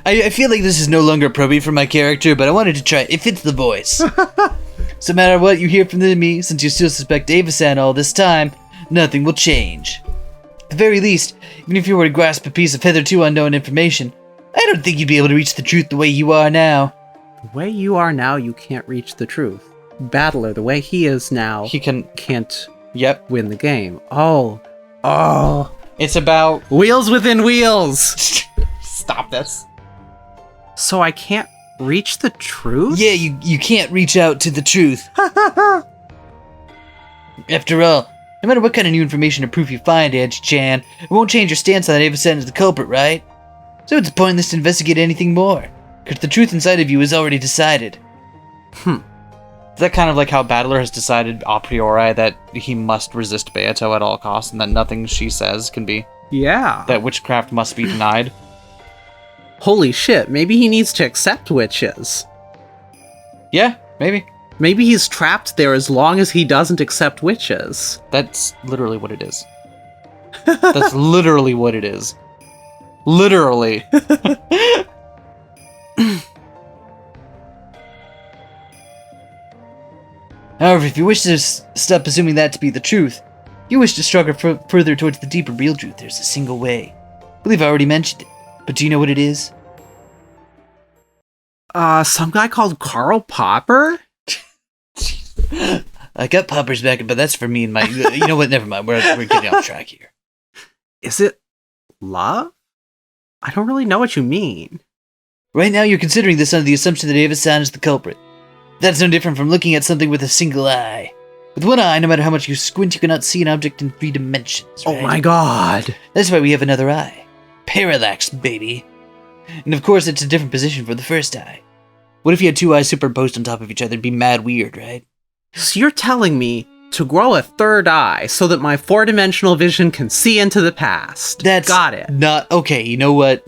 I feel like this is no longer appropriate for my character, but I wanted to try it. It fits the voice. So no matter what you hear from me, since you still suspect Ava-san all this time, nothing will change. At the very least, even if you were to grasp a piece of hitherto unknown information, I don't think you'd be able to reach the truth the way you are now. The way you are now, you can't reach the truth. Battler, the way he is now, He can. can't Yep. win the game. Oh. It's about. Wheels within wheels! Stop this. So I can't reach the truth? Yeah, you can't reach out to the truth. After all, no matter what kind of new information or proof you find, Angie-chan, it won't change your stance on Ava-san as the culprit, right? So it's pointless to investigate anything more, because the truth inside of you is already decided. Is that kind of like how Battler has decided a priori that he must resist Beato at all costs and that nothing she says can be. Yeah. That witchcraft must be denied? Holy shit, maybe he needs to accept witches. Yeah, maybe. Maybe he's trapped there as long as he doesn't accept witches. That's literally what it is. That's literally what it is. Literally. However, if you wish to stop assuming that to be the truth, you wish to struggle further towards the deeper real truth, there's a single way. I believe I already mentioned it, but do you know what it is? Some guy called Karl Popper? I got Popper's back, but that's for me and my... You know what? Never mind. We're getting off track here. Is it love? I don't really know what you mean. Right now, you're considering this under the assumption that Ava-san is the culprit. That's no different from looking at something with a single eye. With one eye, no matter how much you squint, you cannot see an object in 3 dimensions, right? Oh my god. That's why we have another eye. Parallax, baby. And of course, it's a different position for the first eye. What if you had 2 eyes superimposed on top of each other? It'd be mad weird, right? So you're telling me to grow a 3rd eye so that my 4-dimensional vision can see into the past. That's got it. Not okay. You know what?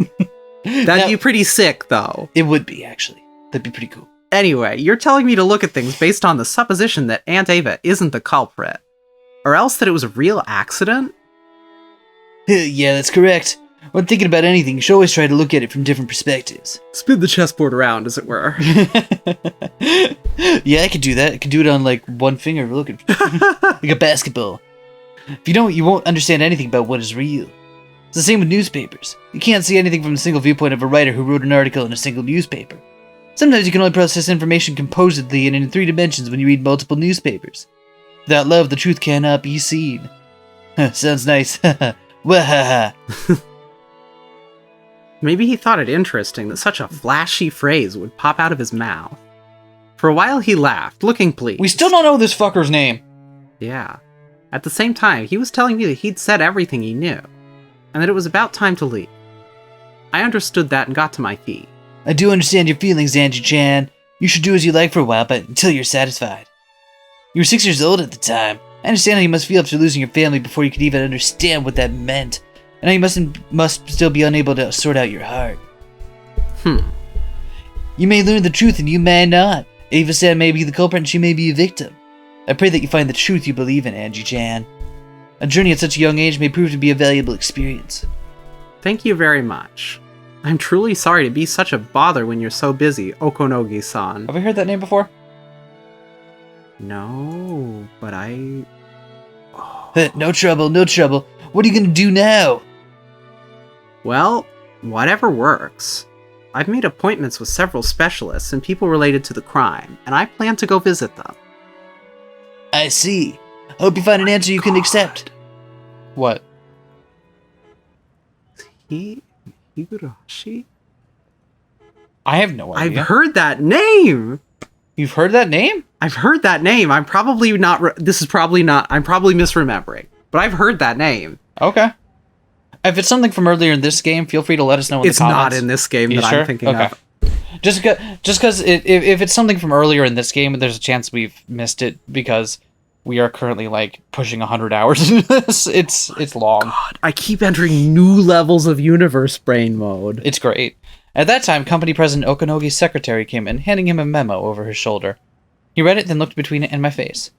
That'd be pretty sick, though. It would be, actually. That'd be pretty cool. Anyway, you're telling me to look at things based on the supposition that Aunt Ava isn't the culprit, or else that it was a real accident? Yeah, that's correct. When thinking about anything, you should always try to look at it from different perspectives. Spin the chessboard around, as it were. Yeah, I could do that. I could do it on, like, one finger. Look at like a basketball. If you don't, you won't understand anything about what is real. It's the same with newspapers. You can't see anything from the single viewpoint of a writer who wrote an article in a single newspaper. Sometimes you can only process information composedly and in 3 dimensions when you read multiple newspapers. Without love, the truth cannot be seen. Sounds nice. Wahaha. Maybe he thought it interesting that such a flashy phrase would pop out of his mouth. For a while he laughed, looking pleased. We still don't know this fucker's name. Yeah. At the same time, he was telling me that he'd said everything he knew, and that it was about time to leave. I understood that and got to my feet. I do understand your feelings, Angie-chan. You should do as you like for a while, but until you're satisfied. You were 6 years old at the time. I understand how you must feel after losing your family before you could even understand what that meant. And how you must still be unable to sort out your heart. You may learn the truth and you may not. Ava-san may be the culprit and she may be a victim. I pray that you find the truth you believe in, Angie-chan. A journey at such a young age may prove to be a valuable experience. Thank you very much. I'm truly sorry to be such a bother when you're so busy, Okonogi-san. Have we heard that name before? No, but I... No trouble, no trouble. What are you gonna do now? Well, whatever works. I've made appointments with several specialists and people related to the crime, and I plan to go visit them. I see. I hope you find an answer you can accept. What? Higurashi? I have no idea. I've heard that name! You've heard that name? I've heard that name. I'm probably not... I'm probably misremembering. But I've heard that name. Okay. If it's something from earlier in this game, feel free to let us know in the comments. It's not in this game that sure? I'm thinking okay. of. Just because if it's something from earlier in this game, there's a chance we've missed it because we are currently like pushing 100 hours into this. It's long. God, I keep entering new levels of universe brain mode. It's great. At that time, company president Okonogi's secretary came in, handing him a memo over his shoulder. He read it, then looked between it and my face.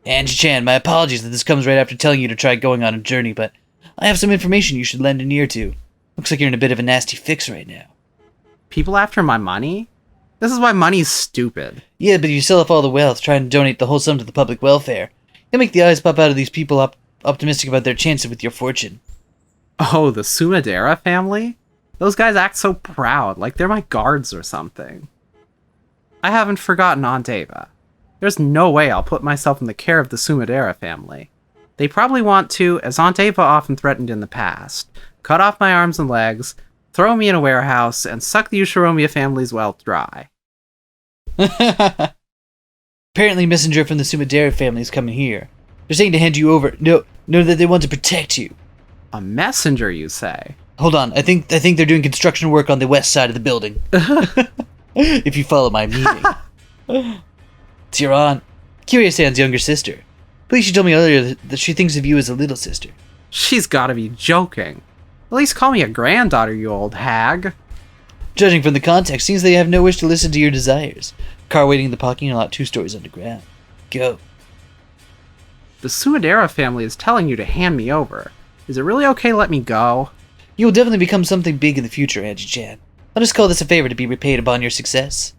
Angie-chan, my apologies that this comes right after telling you to try going on a journey, but I have some information you should lend an ear to. Looks like you're in a bit of a nasty fix right now. People after my money? This is why money's stupid. Yeah, but you sell off all the wealth, trying to donate the whole sum to the public welfare. You'll make the eyes pop out of these people optimistic about their chances with your fortune. Oh, the Sumadera family? Those guys act so proud, like they're my guards or something. I haven't forgotten Aunt Ava. There's no way I'll put myself in the care of the Sumadera family. They probably want to, as Aunt Ava often threatened in the past, cut off my arms and legs, throw me in a warehouse, and suck the Ushiromiya family's wealth dry. Apparently, a messenger from the Sumadera family is coming here. They're saying to hand you over. No, that they want to protect you. A messenger, you say? Hold on, I think they're doing construction work on the west side of the building. If you follow my meaning. It's your aunt, Kiria-san's younger sister. Please, she told me earlier that she thinks of you as a little sister. She's gotta be joking. At least call me a granddaughter, you old hag. Judging from the context, seems they have no wish to listen to your desires. Car waiting in the parking lot 2 stories underground. Go. The Sumadera family is telling you to hand me over. Is it really okay to let me go? You will definitely become something big in the future, Angie-chan. I'll just call this a favor to be repaid upon your success.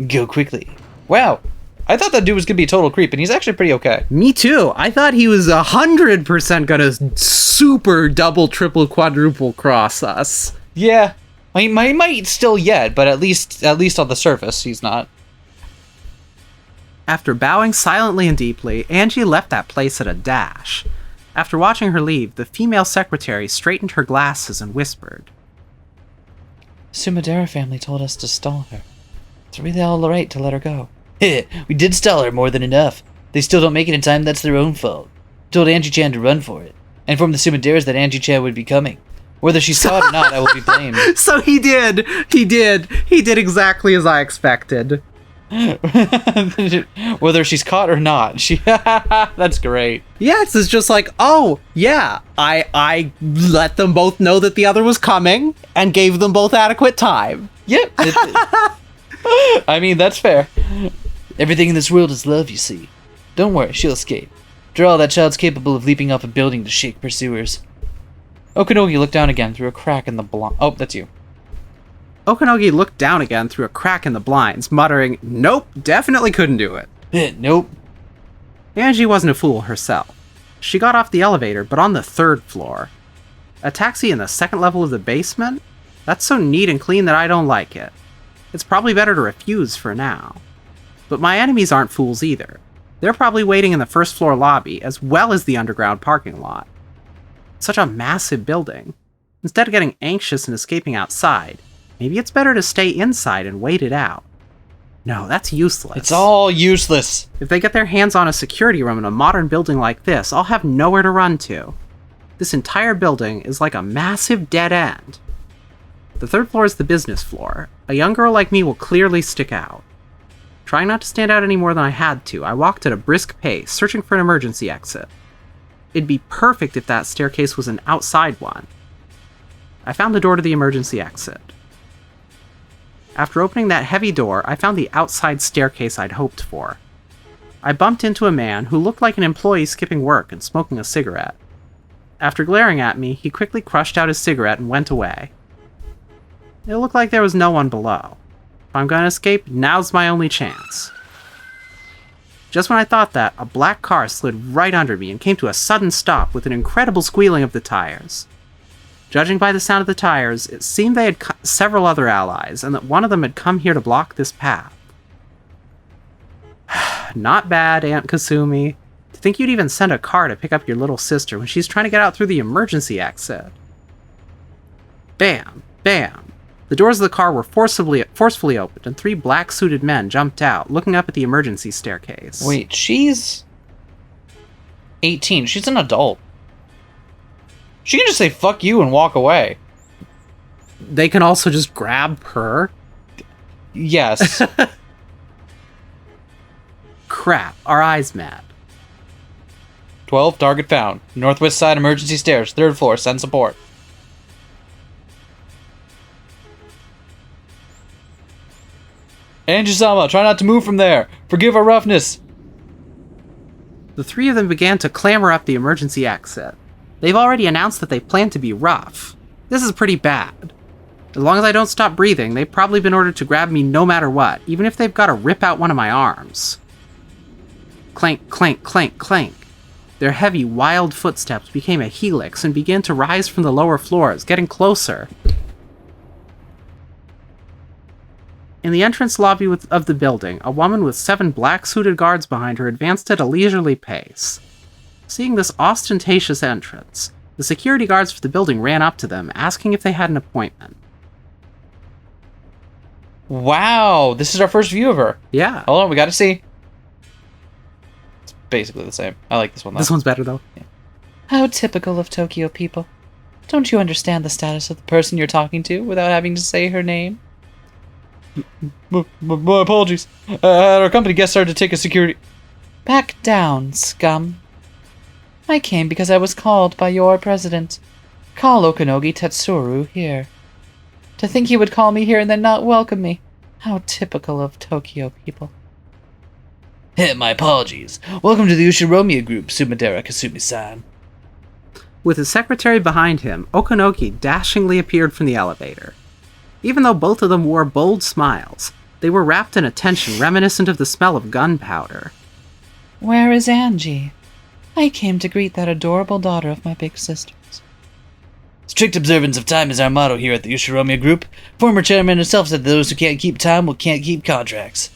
Go quickly. Wow. I thought that dude was gonna be a total creep, and he's actually pretty okay. Me too. I thought he was 100% gonna super double, triple, quadruple cross us. Yeah. He might still yet, but at least on the surface, he's not. After bowing silently and deeply, Angie left that place at a dash. After watching her leave, the female secretary straightened her glasses and whispered, Sumadera family told us to stall her. It's really all right to let her go. We did stall her more than enough. They still don't make it in time, that's their own fault. Told Angie-chan to run for it. I informed the Sumaderas that Angie-chan would be coming. Whether she saw it or not, I will be blamed. So he did exactly as I expected. Whether she's caught or not. That's great. Yes, it's just like, oh, yeah, I let them both know that the other was coming and gave them both adequate time. Yep. I mean, that's fair. Everything in this world is love, you see. Don't worry, she'll escape. After all, that child's capable of leaping off a building to shake pursuers. Okanogi looked down again through a crack in the Oh, that's you. Okanogi looked down again through a crack in the blinds, muttering, nope, definitely couldn't do it. Nope. Angie wasn't a fool herself. She got off the elevator, but on the 3rd floor. A taxi in the 2nd level of the basement? That's so neat and clean that I don't like it. It's probably better to refuse for now. But my enemies aren't fools either. They're probably waiting in the 1st floor lobby, as well as the underground parking lot. Such a massive building. Instead of getting anxious and escaping outside, maybe it's better to stay inside and wait it out. No, that's useless. It's all useless. If they get their hands on a security room in a modern building like this, I'll have nowhere to run to. This entire building is like a massive dead end. The 3rd floor is the business floor. A young girl like me will clearly stick out. Trying not to stand out any more than I had to, I walked at a brisk pace, searching for an emergency exit. It'd be perfect if that staircase was an outside one. I found the door to the emergency exit. After opening that heavy door, I found the outside staircase I'd hoped for. I bumped into a man who looked like an employee skipping work and smoking a cigarette. After glaring at me, he quickly crushed out his cigarette and went away. It looked like there was no one below. If I'm gonna escape, now's my only chance. Just when I thought that, a black car slid right under me and came to a sudden stop with an incredible squealing of the tires. Judging by the sound of the tires, it seemed they had several other allies, and that one of them had come here to block this path. Not bad, Aunt Kasumi. To think you'd even send a car to pick up your little sister when she's trying to get out through the emergency exit. Bam! Bam! The doors of the car were forcefully opened, and 3 black-suited men jumped out, looking up at the emergency staircase. Wait, she's 18. She's an adult. She can just say fuck you and walk away. They can also just grab her? Yes. Crap, our eyes met. 12, target found. Northwest side emergency stairs, 3rd floor, send support. Angie-sama, try not to move from there. Forgive our roughness. The 3 of them began to clamber up the emergency exit. They've already announced that they plan to be rough. This is pretty bad. As long as I don't stop breathing, they've probably been ordered to grab me no matter what, even if they've got to rip out one of my arms. Clank, clank, clank, clank. Their heavy, wild footsteps became a helix and began to rise from the lower floors, getting closer. In the entrance lobby of the building, a woman with 7 black-suited guards behind her advanced at a leisurely pace. Seeing this ostentatious entrance, the security guards for the building ran up to them, asking if they had an appointment. Wow, this is our first view of her. Yeah. Hold on, we gotta see. It's basically the same. I like this one though. This one's better, though. Yeah. How typical of Tokyo people. Don't you understand the status of the person you're talking to without having to say her name? My apologies. Our company guest started to take a security... Back down, scum. I came because I was called by your president. Call Okanogi Tetsuru here. To think he would call me here and then not welcome me. How typical of Tokyo people. My apologies. Welcome to the Ushiromiya group, Sumadera Kasumi-san. With his secretary behind him, Okanogi dashingly appeared from the elevator. Even though both of them wore bold smiles, They were wrapped in a tension reminiscent of the smell of gunpowder. Where is Angie? I came to greet that adorable daughter of my big sisters. Strict observance of time is our motto here at the Ushiromiya Group. Former chairman himself said that those who can't keep time can't keep contracts.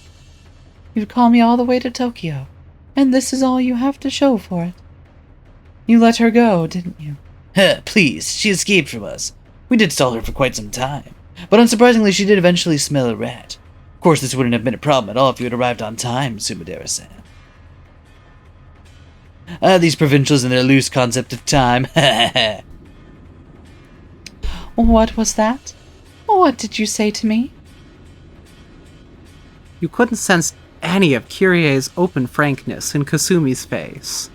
You'd call me all the way to Tokyo, and this is all you have to show for it. You let her go, didn't you? Please, she escaped from us. We did stall her for quite some time, but unsurprisingly she did eventually smell a rat. Of course, this wouldn't have been a problem at all if you had arrived on time, Sumadera-san. These provincials and their loose concept of time. What was that? What did you say to me? You couldn't sense any of Kyrie's open frankness in Kasumi's face.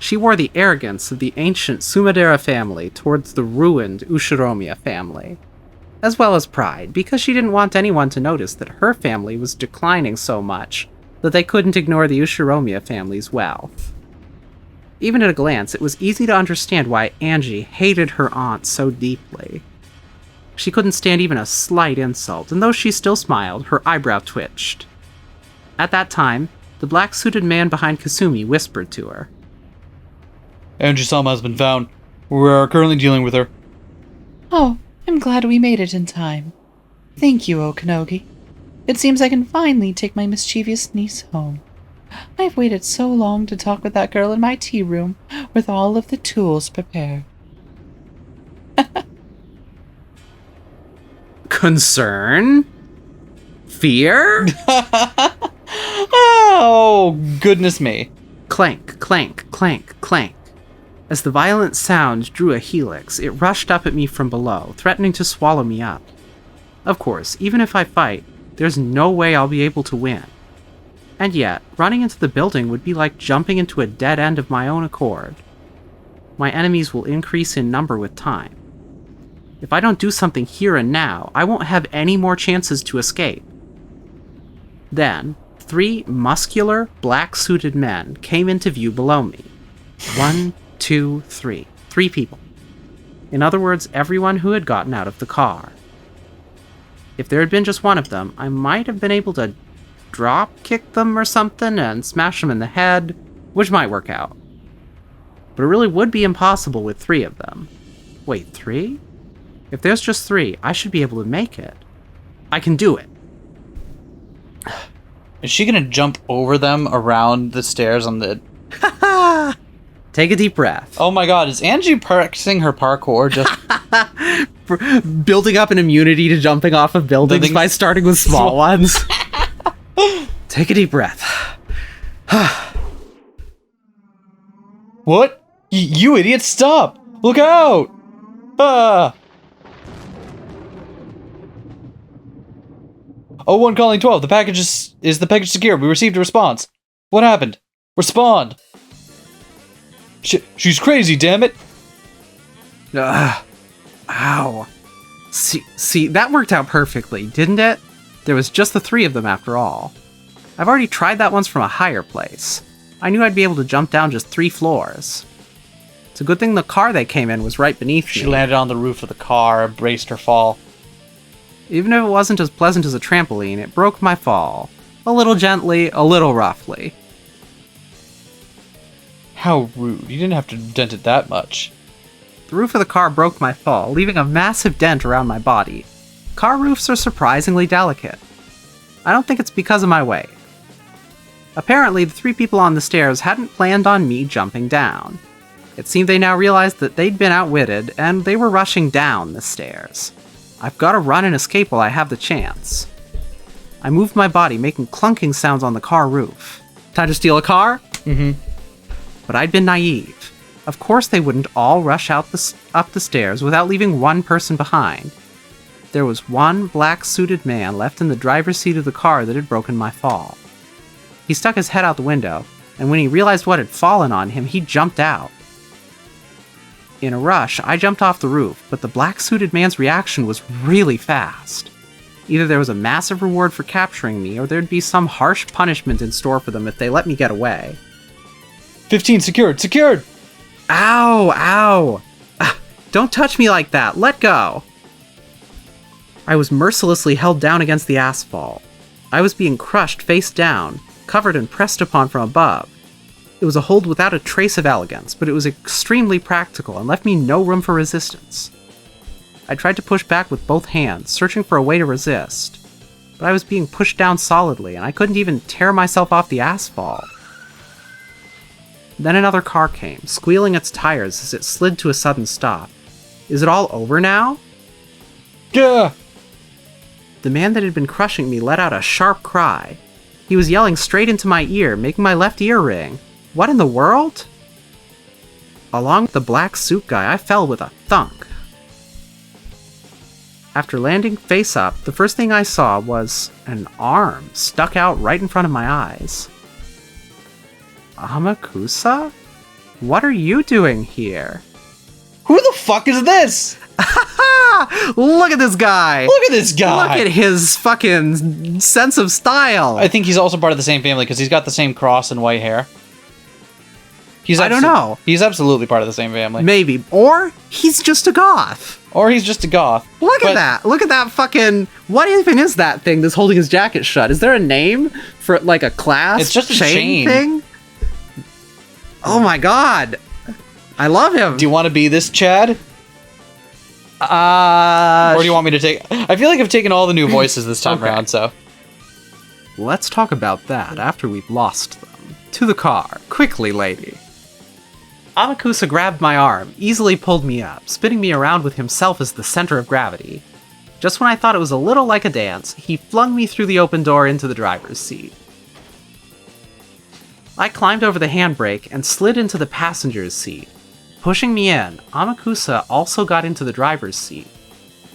She wore the arrogance of the ancient Sumadera family towards the ruined Ushiromiya family, as well as pride, because she didn't want anyone to notice that her family was declining so much that they couldn't ignore the Ushiromiya family's wealth. Even at a glance, it was easy to understand why Angie hated her aunt so deeply. She couldn't stand even a slight insult, and though she still smiled, her eyebrow twitched. At that time, the black-suited man behind Kasumi whispered to her. Angie-sama has been found. We're currently dealing with her. Oh, I'm glad we made it in time. Thank you, Okanogi. It seems I can finally take my mischievous niece home. I've waited so long to talk with that girl in my tea room, with all of the tools prepared. Concern? Fear? Oh, goodness me. Clank, clank, clank, clank. As the violent sound drew a helix, it rushed up at me from below, threatening to swallow me up. Of course, even if I fight, there's no way I'll be able to win. And yet, running into the building would be like jumping into a dead end of my own accord. My enemies will increase in number with time. If I don't do something here and now, I won't have any more chances to escape. Then, 3 muscular, black-suited men came into view below me. 1, 2, 3. 3 people. In other words, everyone who had gotten out of the car. If there had been just one of them, I might have been able to drop kick them or something and smash them in the head, which might work out. But it really would be impossible with 3 of them. Wait, 3? If there's just 3, I should be able to make it. I can do it. Is she gonna jump over them around the stairs on the... Take a deep breath. Oh my god, is Angie practicing her parkour just... Building up an immunity to jumping off of buildings by starting with small ones. Take a deep breath. What? You idiot, stop! Look out! Ah! 01 calling 12. The package is the package secure? We received a response. What happened? Respond! She's crazy, damn it! Ow. See, that worked out perfectly, didn't it? There was just the 3 of them after all. I've already tried that once from a higher place. I knew I'd be able to jump down just 3 floors. It's a good thing the car they came in was right beneath me. She landed on the roof of the car, braced her fall. Even if it wasn't as pleasant as a trampoline, it broke my fall. A little gently, a little roughly. How rude. You didn't have to dent it that much. The roof of the car broke my fall, leaving a massive dent around my body. Car roofs are surprisingly delicate. I don't think it's because of my weight. Apparently, the 3 people on the stairs hadn't planned on me jumping down. It seemed they now realized that they'd been outwitted, and they were rushing down the stairs. I've got to run and escape while I have the chance. I moved my body, making clunking sounds on the car roof. Time to steal a car? Mm-hmm. But I'd been naive. Of course they wouldn't all rush up the stairs without leaving one person behind. There was one black-suited man left in the driver's seat of the car that had broken my fall. He stuck his head out the window, and when he realized what had fallen on him, he jumped out. In a rush, I jumped off the roof, but the black-suited man's reaction was really fast. Either there was a massive reward for capturing me, or there'd be some harsh punishment in store for them if they let me get away. 15 secured! Secured! Ow! Ow! Don't touch me like that! Let go! I was mercilessly held down against the asphalt. I was being crushed face down, covered and pressed upon from above. It was a hold without a trace of elegance, but it was extremely practical and left me no room for resistance. I tried to push back with both hands, searching for a way to resist, but I was being pushed down solidly, and I couldn't even tear myself off the asphalt. Then another car came, squealing its tires as it slid to a sudden stop. Is it all over now? Yeah. The man that had been crushing me let out a sharp cry. He was yelling straight into my ear, making my left ear ring. What in the world? Along with the black suit guy, I fell with a thunk. After landing face up, the first thing I saw was an arm stuck out right in front of my eyes. Amakusa? What are you doing here? Who the fuck is this? Look at this guy! Look at this guy! Look at his fucking sense of style! I think he's also part of the same family because he's got the same cross and white hair. I don't know. He's absolutely part of the same family. Maybe. Or he's just a goth. Or he's just a goth. Look at that. Look at that fucking... What even is that thing that's holding his jacket shut? Is there a name for, like, a class? It's just a chain thing? Oh my god. I love him. Do you want to be this Chad? Or do you want me to take... I feel like I've taken all the new voices this time around, so... Let's talk about that after we've lost them. To the car. Quickly, lady. Amakusa grabbed my arm, easily pulled me up, spinning me around with himself as the center of gravity. Just when I thought it was a little like a dance, he flung me through the open door into the driver's seat. I climbed over the handbrake and slid into the passenger's seat. Pushing me in, Amakusa also got into the driver's seat.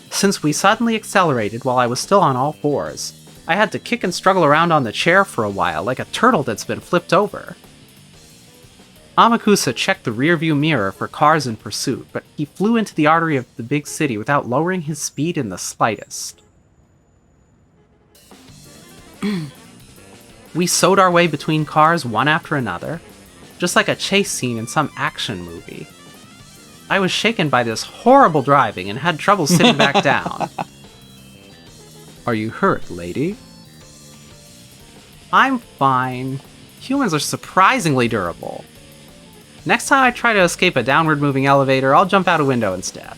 Since we suddenly accelerated while I was still on all fours, I had to kick and struggle around on the chair for a while like a turtle that's been flipped over. Amakusa checked the rearview mirror for cars in pursuit, but he flew into the artery of the big city without lowering his speed in the slightest. We sewed our way between cars one after another, just like a chase scene in some action movie. I was shaken by this horrible driving and had trouble sitting back down. Are you hurt, lady? I'm fine. Humans are surprisingly durable. Next time I try to escape a downward-moving elevator, I'll jump out a window instead.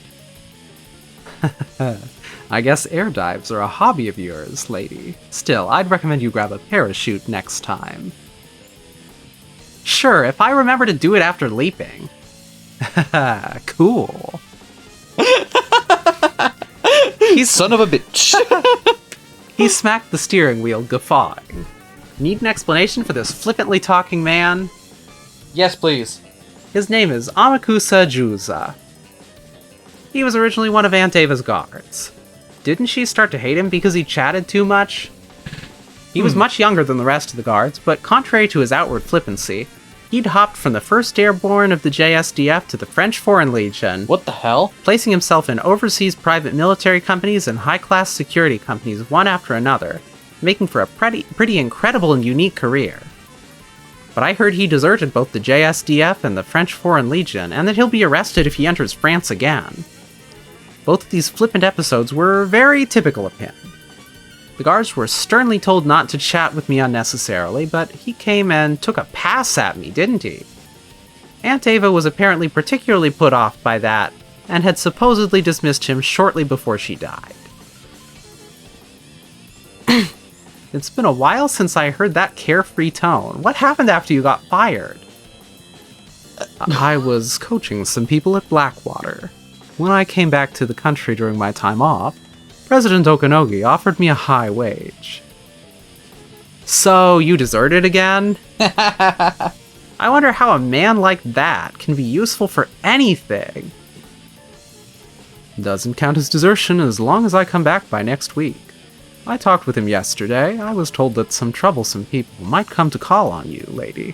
I guess air dives are a hobby of yours, lady. Still, I'd recommend you grab a parachute next time. Sure, if I remember to do it after leaping. Cool. Son of a bitch. He smacked the steering wheel, guffawing. Need an explanation for this flippantly talking man? Yes, please. His name is Amakusa Juza. He was originally one of Aunt Ava's guards. Didn't she start to hate him because he chatted too much? He was much younger than the rest of the guards, but contrary to his outward flippancy, he'd hopped from the 1st Airborne of the JSDF to the French Foreign Legion, What the hell? placing himself in overseas private military companies and high-class security companies one after another, making for a pretty incredible and unique career. But I heard he deserted both the JSDF and the French Foreign Legion, and that he'll be arrested if he enters France again. Both of these flippant episodes were very typical of him. The guards were sternly told not to chat with me unnecessarily, but he came and took a pass at me, didn't he? Aunt Ava was apparently particularly put off by that, and had supposedly dismissed him shortly before she died. It's been a while since I heard that carefree tone. What happened after you got fired? I was coaching some people at Blackwater. When I came back to the country during my time off, President Okanogi offered me a high wage. So, you deserted again? I wonder how a man like that can be useful for anything. Doesn't count as desertion as long as I come back by next week. I talked with him yesterday. I was told that some troublesome people might come to call on you, lady.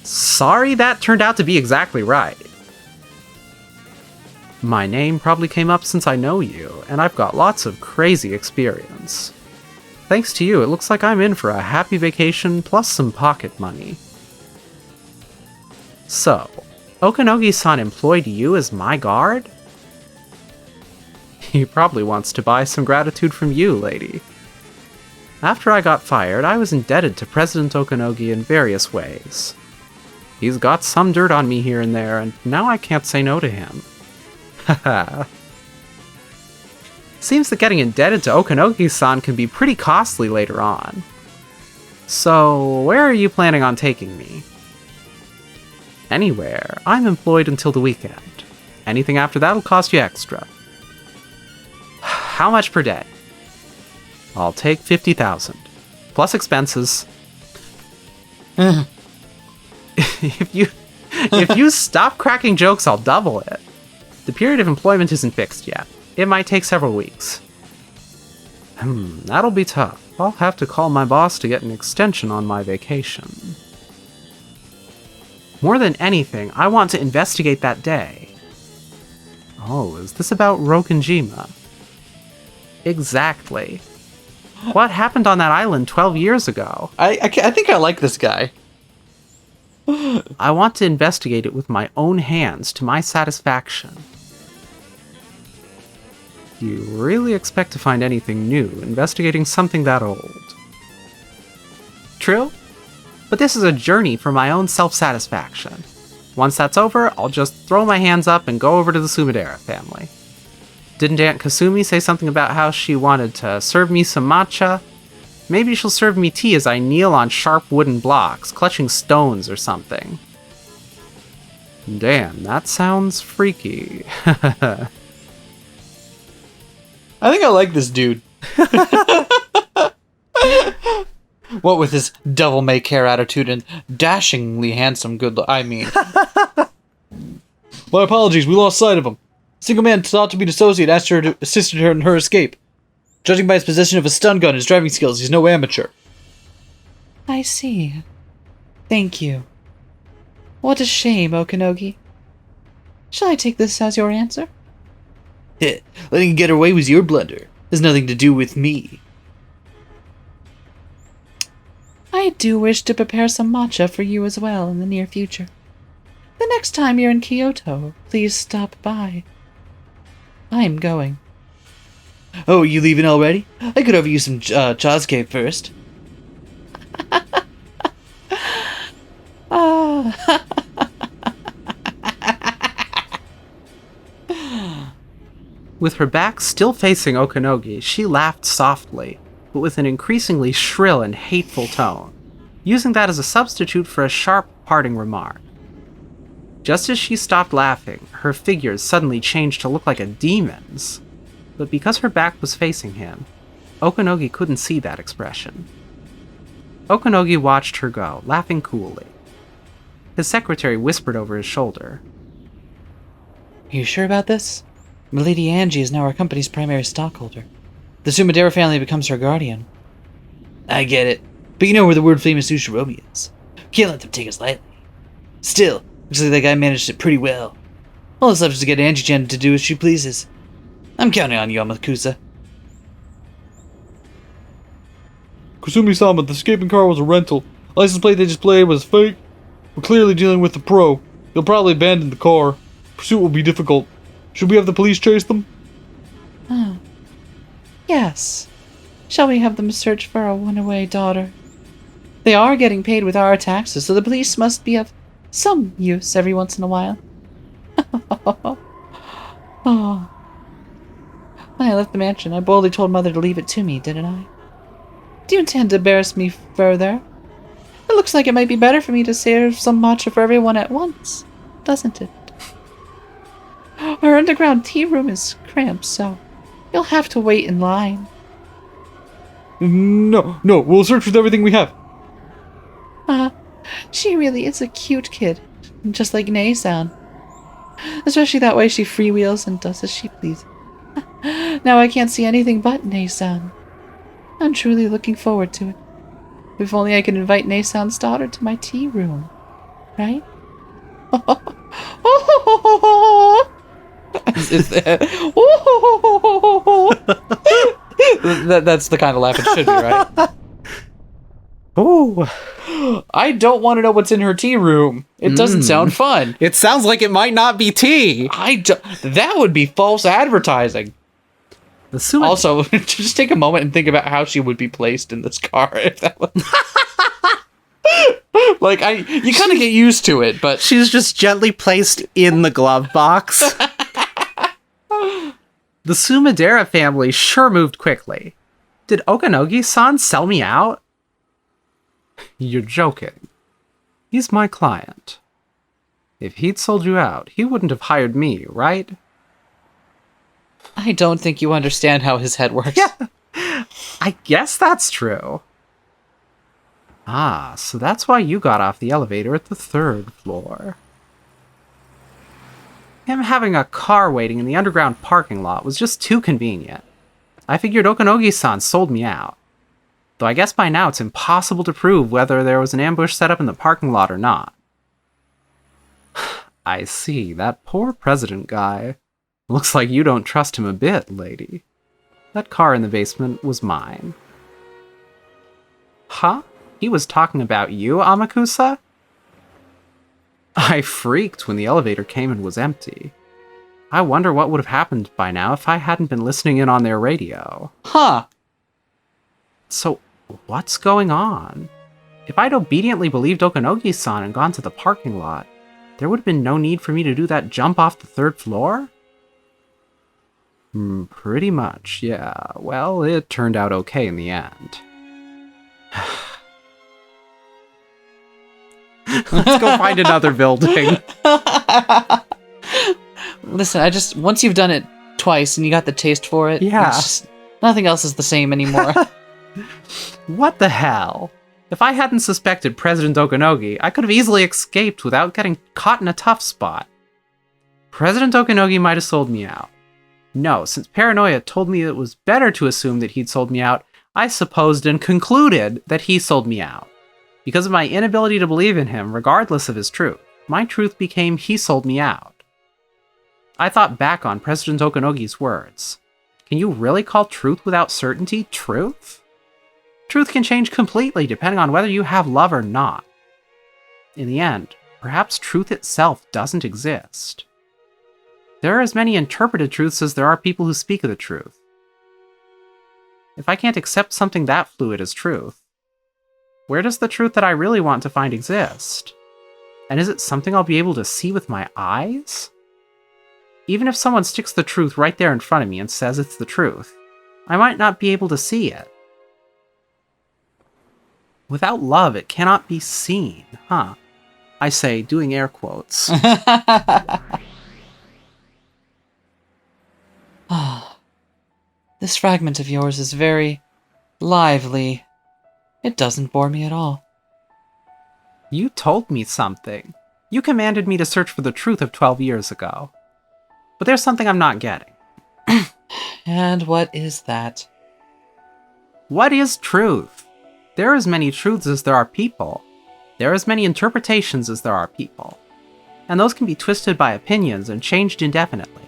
Sorry that turned out to be exactly right. My name probably came up since I know you, and I've got lots of crazy experience. Thanks to you, it looks like I'm in for a happy vacation plus some pocket money. So, Okanogi-san employed you as my guard? He probably wants to buy some gratitude from you, lady. After I got fired, I was indebted to President Okanogi in various ways. He's got some dirt on me here and there, and now I can't say no to him. Haha. Seems that getting indebted to Okanogi-san can be pretty costly later on. So, where are you planning on taking me? Anywhere. I'm employed until the weekend. Anything after that'll cost you extra. How much per day? I'll take 50,000. Plus expenses. If you stop cracking jokes, I'll double it. The period of employment isn't fixed yet. It might take several weeks. That'll be tough. I'll have to call my boss to get an extension on my vacation. More than anything, I want to investigate that day. Oh, is this about Rokkenjima? Exactly. What happened on that island 12 years ago? I think I like this guy. I want to investigate it with my own hands to my satisfaction. You really expect to find anything new investigating something that old? True, but this is a journey for my own self-satisfaction. Once that's over, I'll just throw my hands up and go over to the Sumidera family. Didn't Aunt Kasumi say something about how she wanted to serve me some matcha? Maybe she'll serve me tea as I kneel on sharp wooden blocks, clutching stones or something. Damn, that sounds freaky. I think I like this dude. What with his devil-may-care attitude and dashingly handsome good look. I mean... My apologies, we lost sight of him. Single man thought to be an associate asked her to assist her in her escape. Judging by his possession of a stun gun and his driving skills, he's no amateur. I see. Thank you. What a shame, Okanogi. Shall I take this as your answer? Letting you get away was your blunder. Has nothing to do with me. I do wish to prepare some matcha for you as well in the near future. The next time you're in Kyoto, please stop by. I'm going. Oh, you leaving already? I could offer you some chasuke first. With her back still facing Okanogi, she laughed softly, but with an increasingly shrill and hateful tone, using that as a substitute for a sharp parting remark. Just as she stopped laughing, her figure suddenly changed to look like a demon's. But because her back was facing him, Okanogi couldn't see that expression. Okanogi watched her go, laughing coolly. His secretary whispered over his shoulder. Are you sure about this? Milady Angie is now our company's primary stockholder. The Sumidera family becomes her guardian. I get it. But you know where the world-famous Ushiromi is. Can't let them take us lightly. Still, looks like that guy managed it pretty well. All that's left is to get Angie-chan to do as she pleases. I'm counting on you, Amakusa. Kasumi-sama, the escaping car was a rental. License plate they displayed was fake. We're clearly dealing with the pro. They'll probably abandon the car. Pursuit will be difficult. Should we have the police chase them? Oh. Yes. Shall we have them search for our runaway daughter? They are getting paid with our taxes, so the police must be of some use every once in a while. Oh. When I left the mansion, I boldly told Mother to leave it to me, didn't I? Do you intend to embarrass me further? It looks like it might be better for me to serve some matcha for everyone at once, doesn't it? Our underground tea room is cramped, so you'll have to wait in line. No, we'll search with everything we have. She really is a cute kid, just like Nei-san. Especially that way she freewheels and does as she pleases. Now I can't see anything but Nei-san. I'm truly looking forward to it. If only I could invite Nei-san's daughter to my tea room, right? That's the kind of laugh it should be, right? Oh, I don't want to know what's in her tea room. It doesn't sound fun. it sounds like it might not be tea. That would be false advertising. The Suma... Also, just take a moment and think about how she would be placed in this car if that was... Like, you kind of get used to it, but... She's just gently placed in the glove box. The Sumadera family sure moved quickly. Did Okanogi-san sell me out? You're joking. He's my client. If he'd sold you out, he wouldn't have hired me, right? I don't think you understand how his head works. Yeah, I guess that's true. Ah, so that's why you got off the elevator at the 3rd floor. Him having a car waiting in the underground parking lot was just too convenient. I figured Okanogi-san sold me out. Though I guess by now it's impossible to prove whether there was an ambush set up in the parking lot or not. I see, that poor president guy. Looks like you don't trust him a bit, lady. That car in the basement was mine. Huh? He was talking about you, Amakusa? I freaked when the elevator came and was empty. I wonder what would have happened by now if I hadn't been listening in on their radio. Huh. So, what's going on? If I'd obediently believed Okanogi-san and gone to the parking lot, there would have been no need for me to do that jump off the 3rd floor? Pretty much, yeah. Well, it turned out okay in the end. Let's go find another building. Listen, once you've done it twice and you got the taste for it, Yeah. Nothing else is the same anymore. What the hell? If I hadn't suspected President Okanogi, I could have easily escaped without getting caught in a tough spot. President Okanogi might have sold me out. No, since paranoia told me it was better to assume that he'd sold me out, I supposed and concluded that he sold me out. Because of my inability to believe in him, regardless of his truth, my truth became he sold me out. I thought back on President Okanogi's words. Can you really call truth without certainty truth? Truth can change completely depending on whether you have love or not. In the end, perhaps truth itself doesn't exist. There are as many interpreted truths as there are people who speak of the truth. If I can't accept something that fluid as truth, where does the truth that I really want to find exist? And is it something I'll be able to see with my eyes? Even if someone sticks the truth right there in front of me and says it's the truth, I might not be able to see it. Without love, it cannot be seen, huh? I say, doing air quotes. This fragment of yours is very lively. It doesn't bore me at all. You told me something. You commanded me to search for the truth of 12 years ago. But there's something I'm not getting. And what is that? What is truth? There are as many truths as there are people. There are as many interpretations as there are people. And those can be twisted by opinions and changed indefinitely.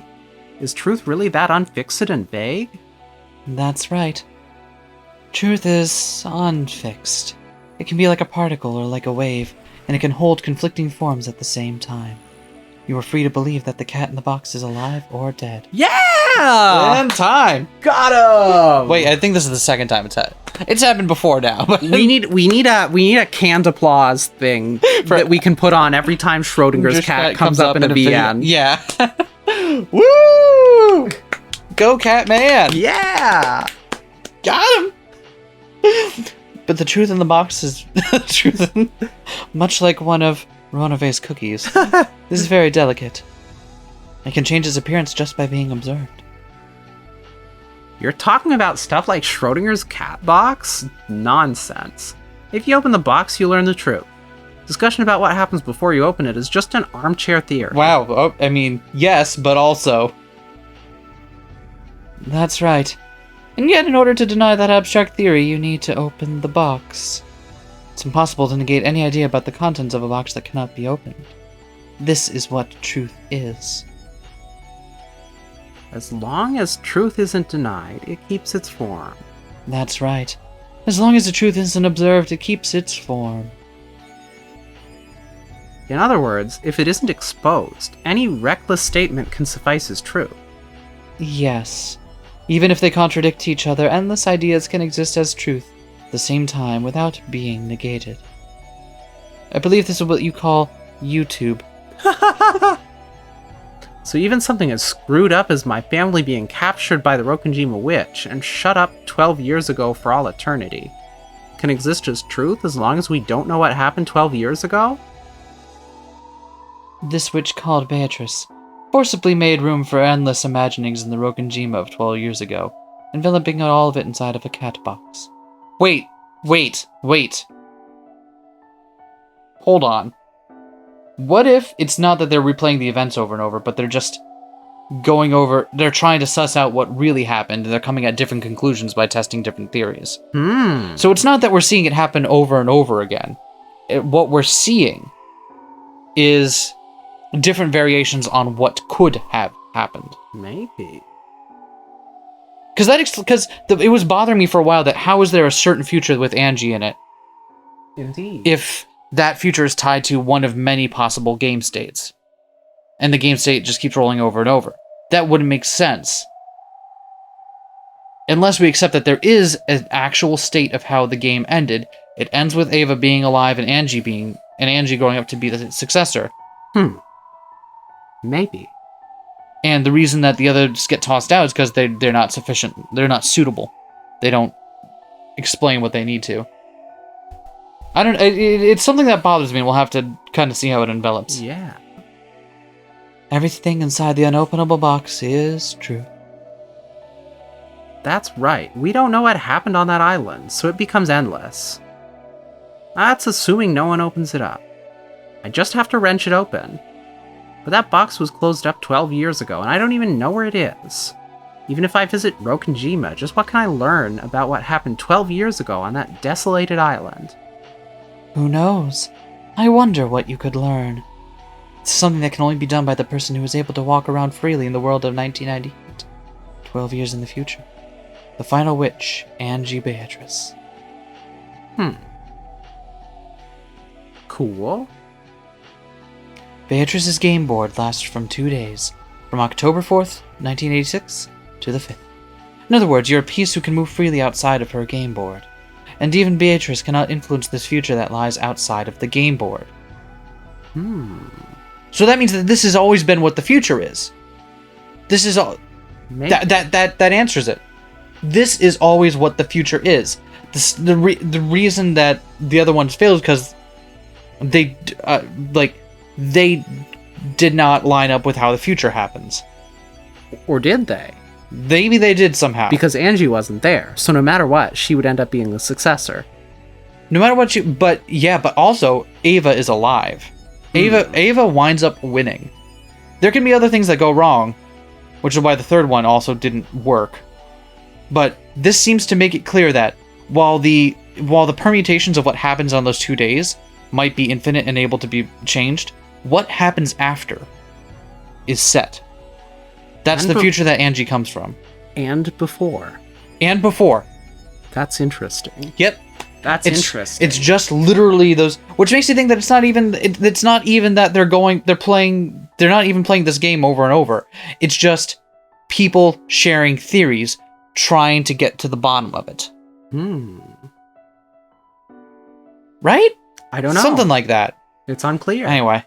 Is truth really that unfixed and vague? That's right. Truth is unfixed. It can be like a particle or like a wave, and it can hold conflicting forms at the same time. You are free to believe that the cat in the box is alive or dead. Yeah! And time! Got him! Wait, I think this is the second time it's happened before now. But we need a canned applause thing that we can put on every time Schrodinger's cat comes up in a VN. Yeah. Woo! Go Catman! Yeah! Got him! But the truth in the box is much like one of Ronave's cookies. This is very delicate. It can change its appearance just by being observed. You're talking about stuff like Schrodinger's cat box? Nonsense. If you open the box, you learn the truth. Discussion about what happens before you open it is just an armchair theory. Wow, oh, I mean, yes, but also... That's right. And yet, in order to deny that abstract theory, you need to open the box. It's impossible to negate any idea about the contents of a box that cannot be opened. This is what truth is. As long as truth isn't denied, it keeps its form. That's right. As long as the truth isn't observed, it keeps its form. In other words, if it isn't exposed, any reckless statement can suffice as true. Yes. Even if they contradict each other, endless ideas can exist as truth at the same time without being negated. I believe this is what you call YouTube. So even something as screwed up as my family being captured by the Rokkenjima witch and shut up 12 years ago for all eternity can exist as truth as long as we don't know what happened 12 years ago? This witch called Beatrice forcibly made room for endless imaginings in the Rokkenjima of 12 years ago, enveloping all of it inside of a cat box. Wait. Hold on. What if it's not that they're replaying the events over and over, but they're just they're trying to suss out what really happened, and they're coming at different conclusions by testing different theories. So it's not that we're seeing it happen over and over again. What we're seeing is different variations on what could have happened. Maybe. Because it was bothering me for a while that how is there a certain future with Angie in it Indeed. if that future is tied to one of many possible game states, and the game state just keeps rolling over and over. That wouldn't make sense. Unless we accept that there is an actual state of how the game ended. It ends with Ava being alive and Angie growing up to be the successor. Maybe. And the reason that the others get tossed out is because they're not sufficient. They're not suitable. They don't explain what they need to. I don't. It's something that bothers me, and we'll have to kind of see how it envelops. Yeah. Everything inside the unopenable box is true. That's right. We don't know what happened on that island, so it becomes endless. That's assuming no one opens it up. I just have to wrench it open. But that box was closed up 12 years ago, and I don't even know where it is. Even if I visit Rokkenjima, just what can I learn about what happened 12 years ago on that desolated island? Who knows? I wonder what you could learn. It's something that can only be done by the person who is able to walk around freely in the world of 1998. 12 years in the future. The final witch, Angie Beatrice. Cool. Beatrice's game board lasts from 2 days, from October 4th, 1986, to the 5th. In other words, you're a piece who can move freely outside of her game board. And even Beatrice cannot influence this future that lies outside of the game board. So that means that this has always been what the future is. This is all... That answers it. This is always what the future is. The reason that the other ones failed is because they did not line up with how the future happens. Or did they? Maybe they did somehow. Because Angie wasn't there, so no matter what, she would end up being the successor. No matter what but also Ava is alive. Ava winds up winning. There can be other things that go wrong, which is why the third one also didn't work. But this seems to make it clear that while the permutations of what happens on those 2 days might be infinite and able to be changed, what happens after is set. That's the future that Angie comes from. And before. That's interesting. Yep. Interesting. It's just literally those, which makes you think that it's not even that they're not even playing this game over and over. It's just people sharing theories, trying to get to the bottom of it. Right? I don't know. Something like that. It's unclear. Anyway.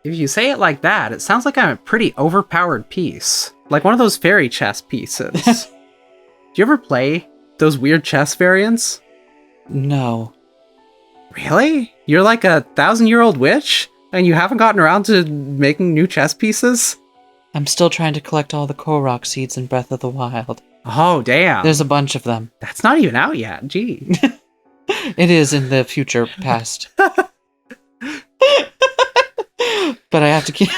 If you say it like that, it sounds like I'm a pretty overpowered piece. Like one of those fairy chess pieces. Do you ever play those weird chess variants? No. Really? You're like a 1,000-year-old witch? And you haven't gotten around to making new chess pieces? I'm still trying to collect all the Korok seeds in Breath of the Wild. Oh, damn. There's a bunch of them. That's not even out yet, gee. It is in the future past. But I have to keep...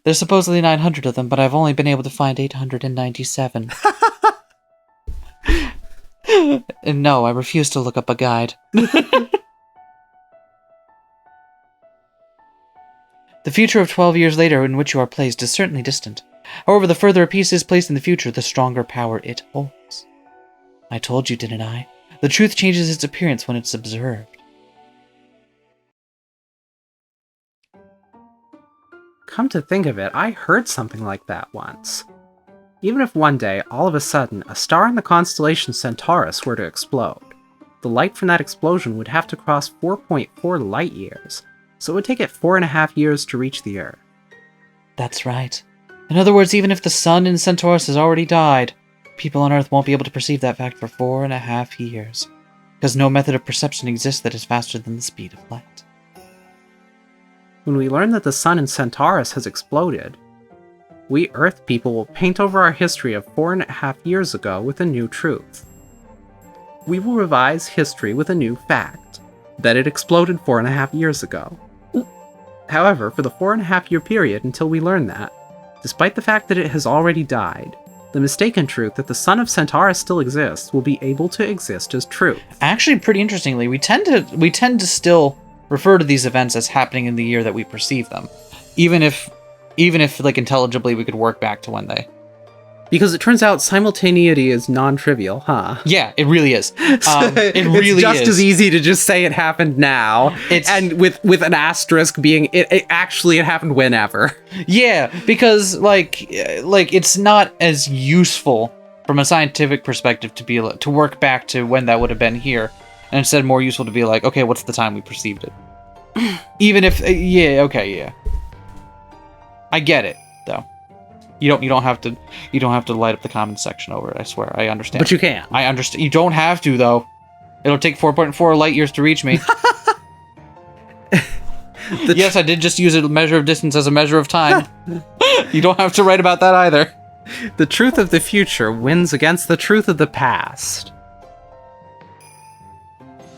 There's supposedly 900 of them, but I've only been able to find 897. And no, I refuse to look up a guide. The future of 12 years later in which you are placed is certainly distant. However, the further a piece is placed in the future, the stronger power it holds. I told you, didn't I? The truth changes its appearance when it's observed. Come to think of it, I heard something like that once. Even if one day, all of a sudden, a star in the constellation Centaurus were to explode, the light from that explosion would have to cross 4.4 light years, so it would take it 4.5 years to reach the Earth. That's right. In other words, even if the sun in Centaurus has already died, people on Earth won't be able to perceive that fact for 4.5 years, because no method of perception exists that is faster than the speed of light. When we learn that the sun in Centaurus has exploded, we Earth people will paint over our history of 4.5 years ago with a new truth. We will revise history with a new fact, that it exploded 4.5 years ago. However, for the 4.5 year period until we learn that, despite the fact that it has already died, the mistaken truth that the sun of Centaurus still exists will be able to exist as truth. Actually, pretty interestingly, we tend to still refer to these events as happening in the year that we perceive them, even if like intelligibly we could work back to when they. Because it turns out simultaneity is non-trivial, huh? Yeah, it really is. It really it's just is. as easy to just say it happened now, and with an asterisk being it happened whenever. Yeah, because like it's not as useful from a scientific perspective to work back to when that would have been here, and instead more useful to be like, okay, what's the time we perceived it? Even if yeah. I get it though. You don't have to light up the comments section over it. I swear, I understand. But you can. I understand. You don't have to though. It'll take 4.4 light years to reach me. Yes, I did just use a measure of distance as a measure of time. You don't have to write about that either. The truth of the future wins against the truth of the past.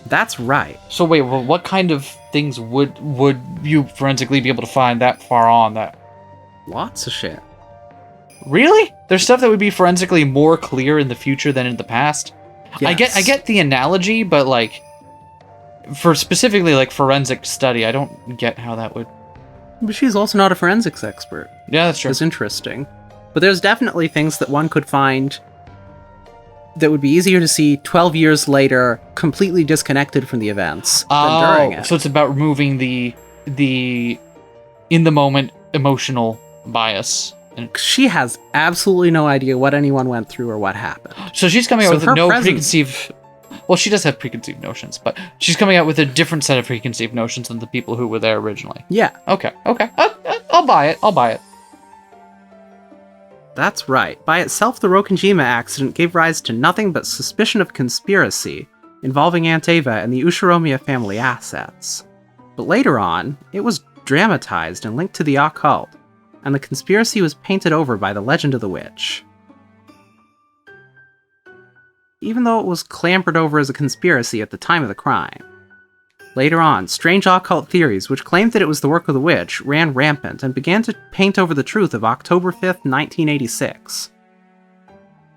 That's right. So wait, well, what kind of things would you forensically be able to find that far on that? Lots of shit. Really? There's stuff that would be forensically more clear in the future than in the past? Yes. I get the analogy, but like for specifically like forensic study, I don't get how that would. But she's also not a forensics expert. Yeah, that's true. It's interesting. But there's definitely things that one could find that would be easier to see 12 years later, completely disconnected from the events than during it. So it's about removing the in the moment emotional bias. She has absolutely no idea what anyone went through or what happened. So she's coming out with her no presence- preconceived. Well, she does have preconceived notions, but she's coming out with a different set of preconceived notions than the people who were there originally. Yeah, Okay. I'll buy it. that's right. By itself, the Rokkenjima accident gave rise to nothing but suspicion of conspiracy involving Aunt Ava and the Ushiromiya family assets. But later on, it was dramatized and linked to the occult, and the conspiracy was painted over by the legend of the witch. Even though it was clambered over as a conspiracy at the time of the crime. Later on, strange occult theories which claimed that it was the work of the witch ran rampant and began to paint over the truth of October 5th, 1986.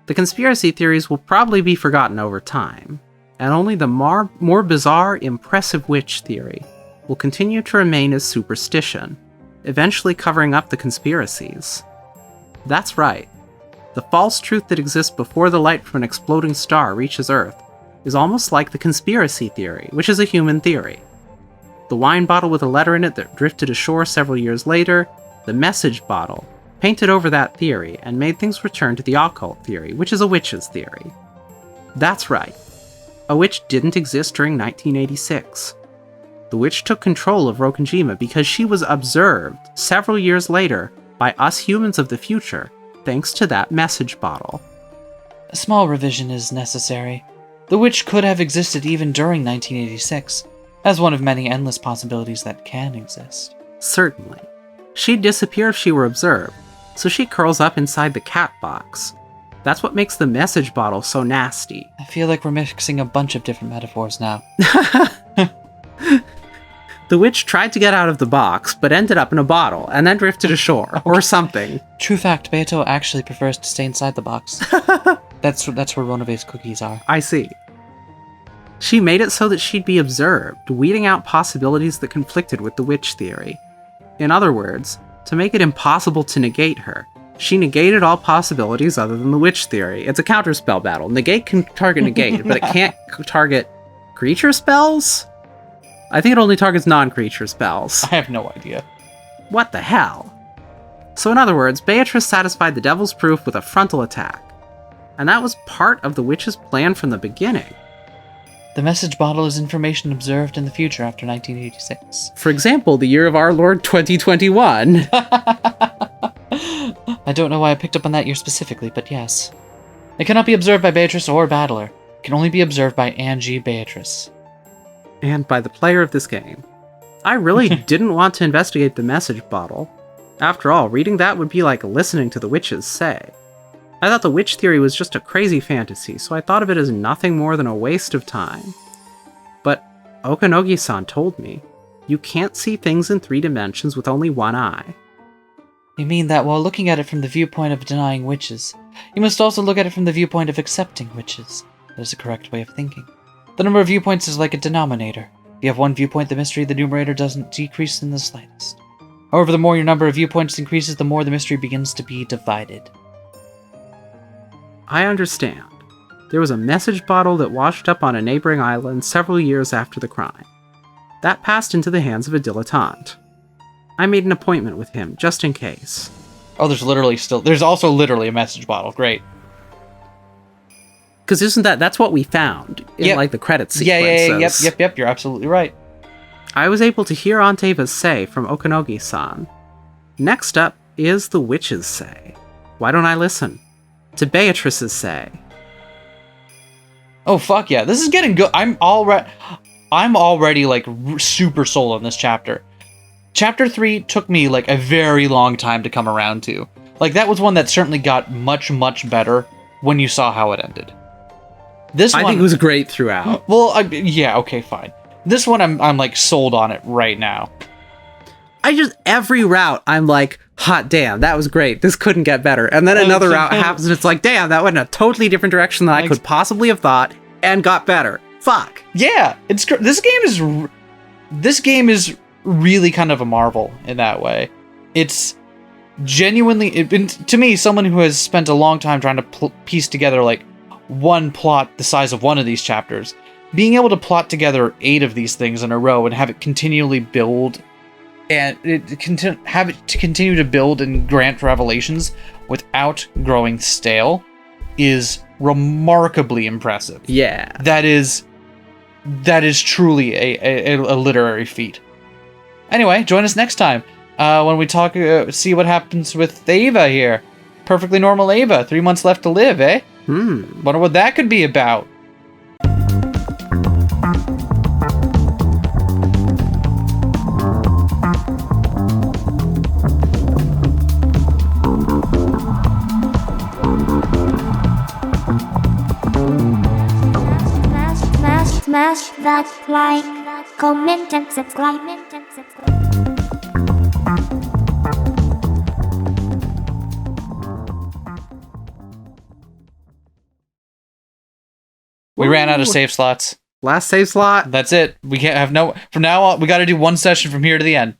The conspiracy theories will probably be forgotten over time, and only the more bizarre, impressive witch theory will continue to remain as superstition, eventually covering up the conspiracies. That's right. The false truth that exists before the light from an exploding star reaches Earth is almost like the conspiracy theory, which is a human theory. The wine bottle with a letter in it that drifted ashore several years later, the message bottle, painted over that theory and made things return to the occult theory, which is a witch's theory. That's right. A witch didn't exist during 1986. The witch took control of Rokkenjima because she was observed several years later by us humans of the future, thanks to that message bottle. A small revision is necessary. The witch could have existed even during 1986, as one of many endless possibilities that can exist. Certainly. She'd disappear if she were observed, so she curls up inside the cat box. That's what makes the message bottle so nasty. I feel like we're mixing a bunch of different metaphors now. The witch tried to get out of the box, but ended up in a bottle, and then drifted ashore, or something. True fact, Beto actually prefers to stay inside the box. That's where Ronove's cookies are. I see. She made it so that she'd be observed, weeding out possibilities that conflicted with the witch theory. In other words, to make it impossible to negate her, she negated all possibilities other than the witch theory. It's a counterspell battle. Negate can target negate, but it can't target creature spells? I think it only targets non-creature spells. I have no idea. What the hell? So in other words, Beatrice satisfied the devil's proof with a frontal attack. And that was part of the witch's plan from the beginning. The message bottle is information observed in the future after 1986. For example, the year of our Lord 2021. I don't know why I picked up on that year specifically, but yes. It cannot be observed by Beatrice or Battler. It can only be observed by Angie Beatrice. And by the player of this game. I really didn't want to investigate the message bottle. After all, reading that would be like listening to the witches say. I thought the witch theory was just a crazy fantasy, so I thought of it as nothing more than a waste of time. But Okanogi-san told me, you can't see things in 3 dimensions with only one eye. You mean that while looking at it from the viewpoint of denying witches, you must also look at it from the viewpoint of accepting witches. That is the correct way of thinking. The number of viewpoints is like a denominator. If you have one viewpoint, the mystery of the numerator doesn't decrease in the slightest. However, the more your number of viewpoints increases, the more the mystery begins to be divided. I understand. There was a message bottle that washed up on a neighboring island several years after the crime. That passed into the hands of a dilettante. I made an appointment with him, just in case. Oh, there's also literally a message bottle. Great. Because that's what we found in, like, the credit sequences. Yep, you're absolutely right. I was able to hear Anteva's say from Okanogi-san. Next up is the witch's say. Why don't I listen? To Beatrice's say. Oh, fuck yeah. This is getting good. I'm already, like, super sold on this chapter. Chapter 3 took me, like, a very long time to come around to. Like, that was one that certainly got much, much better when you saw how it ended. I think it was great throughout. Well, yeah, okay, fine. This one, I'm like, sold on it right now. Every route, I'm like, hot damn, that was great. This couldn't get better. And then another route happens, and it's like, damn, that went in a totally different direction than I could possibly have thought, and got better. Fuck. Yeah, this game is really kind of a marvel in that way. It's genuinely, to me, someone who has spent a long time trying to piece together, like, one plot the size of one of these chapters, being able to plot together 8 of these things in a row and have it continually build and have it to continue to build and grant revelations without growing stale is remarkably impressive. Yeah. That is truly a literary feat. Anyway, join us next time when we talk, see what happens with Ava here. Perfectly normal Ava. 3 months left to live, eh? Wonder what that could be about. Smash that like, comment and subscribe. We ran out of save slots. Last save slot? That's it. We can't have from now on, we got to do one session from here to the end.